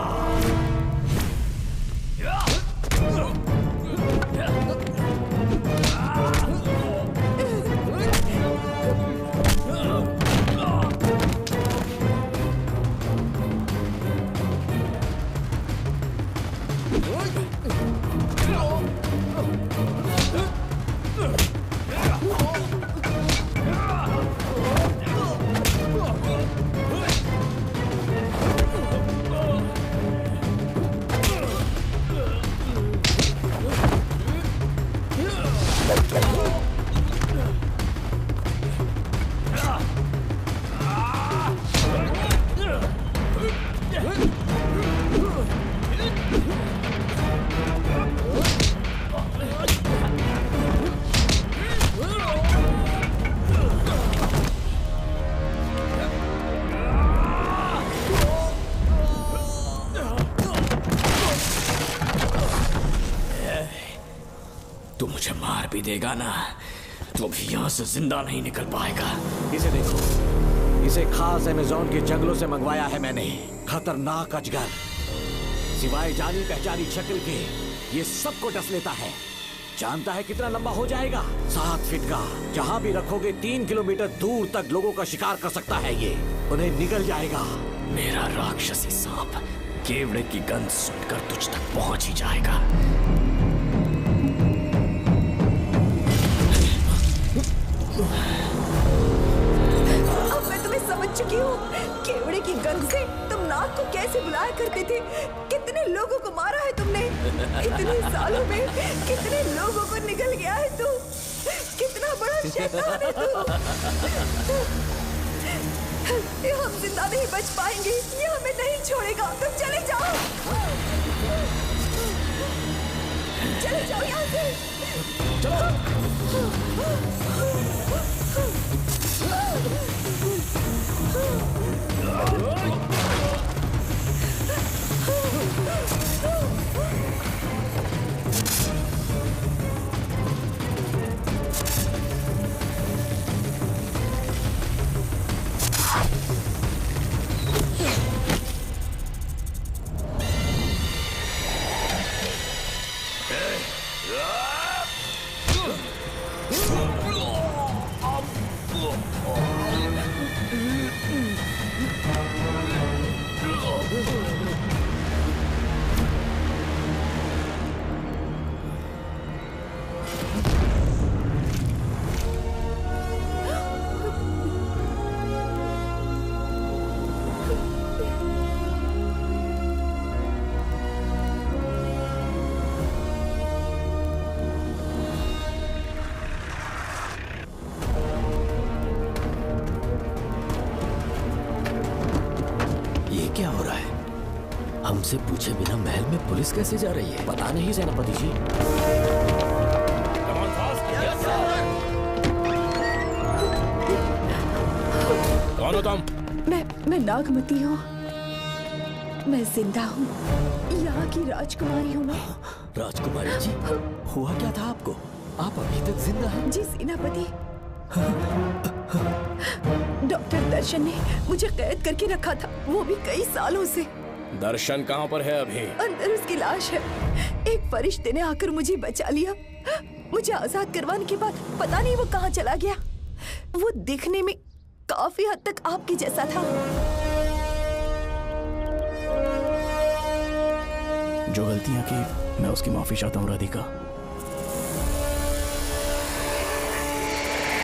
तू मुझे मार भी देगा ना, तो भी यहाँ से जिंदा नहीं निकल पाएगा। इसे देखो, इसे खास अमेज़न के जंगलों से मंगवाया है मैंने। खतरनाक अजगर, सिवाय जानी पहचानी शक्ल के ये सबको डस लेता है। जानता है कितना लंबा हो जाएगा? 7 फीट का। जहाँ भी रखोगे 3 किलोमीटर दूर तक लोगों का शिकार कर सकता है ये। उन्हें निगल जाएगा। मेरा राक्षसी सांप केवड़े की गंध सुनकर तुझ तक पहुंच ही जाएगा। अब मैं तुम्हें समझ चुकी हूँ। केवड़े की गंध से तुम नाग को कैसे बुलाया करते थे। कितने लोगों को मारा है तुमने। इतने सालों में कितने लोगों को निगल गया है तू। कितना बड़ा शैतान है तू। ये हम जिंदा नहीं बच पाएंगे। ये हमें नहीं छोड़ेगा। तुम चले जाओ, चले जाओ यहाँ से। क्या हो रहा है? हमसे पूछे बिना महल में पुलिस कैसे जा रही है? पता नहीं सेनापति जी। कौन हो तुम? मैं नागमती हूँ। मैं जिंदा हूँ। यहाँ की राजकुमारी हूँ मैं। राजकुमारी जी, हुआ क्या था आपको? आप अभी तक जिंदा हैं? जी सेनापति। डॉक्टर दर्शन ने मुझे कैद करके रखा था, वो भी कई सालों से। दर्शन कहाँ पर है अभी? अंदर उसकी लाश है। एक फरिश्ते ने आकर मुझे बचा लिया। मुझे आजाद करवाने के बाद पता नहीं वो कहाँ चला गया। वो दिखने में काफी हद तक आपके जैसा था। जो गलतियां की मैं उसकी माफी चाहता हूँ राधिका।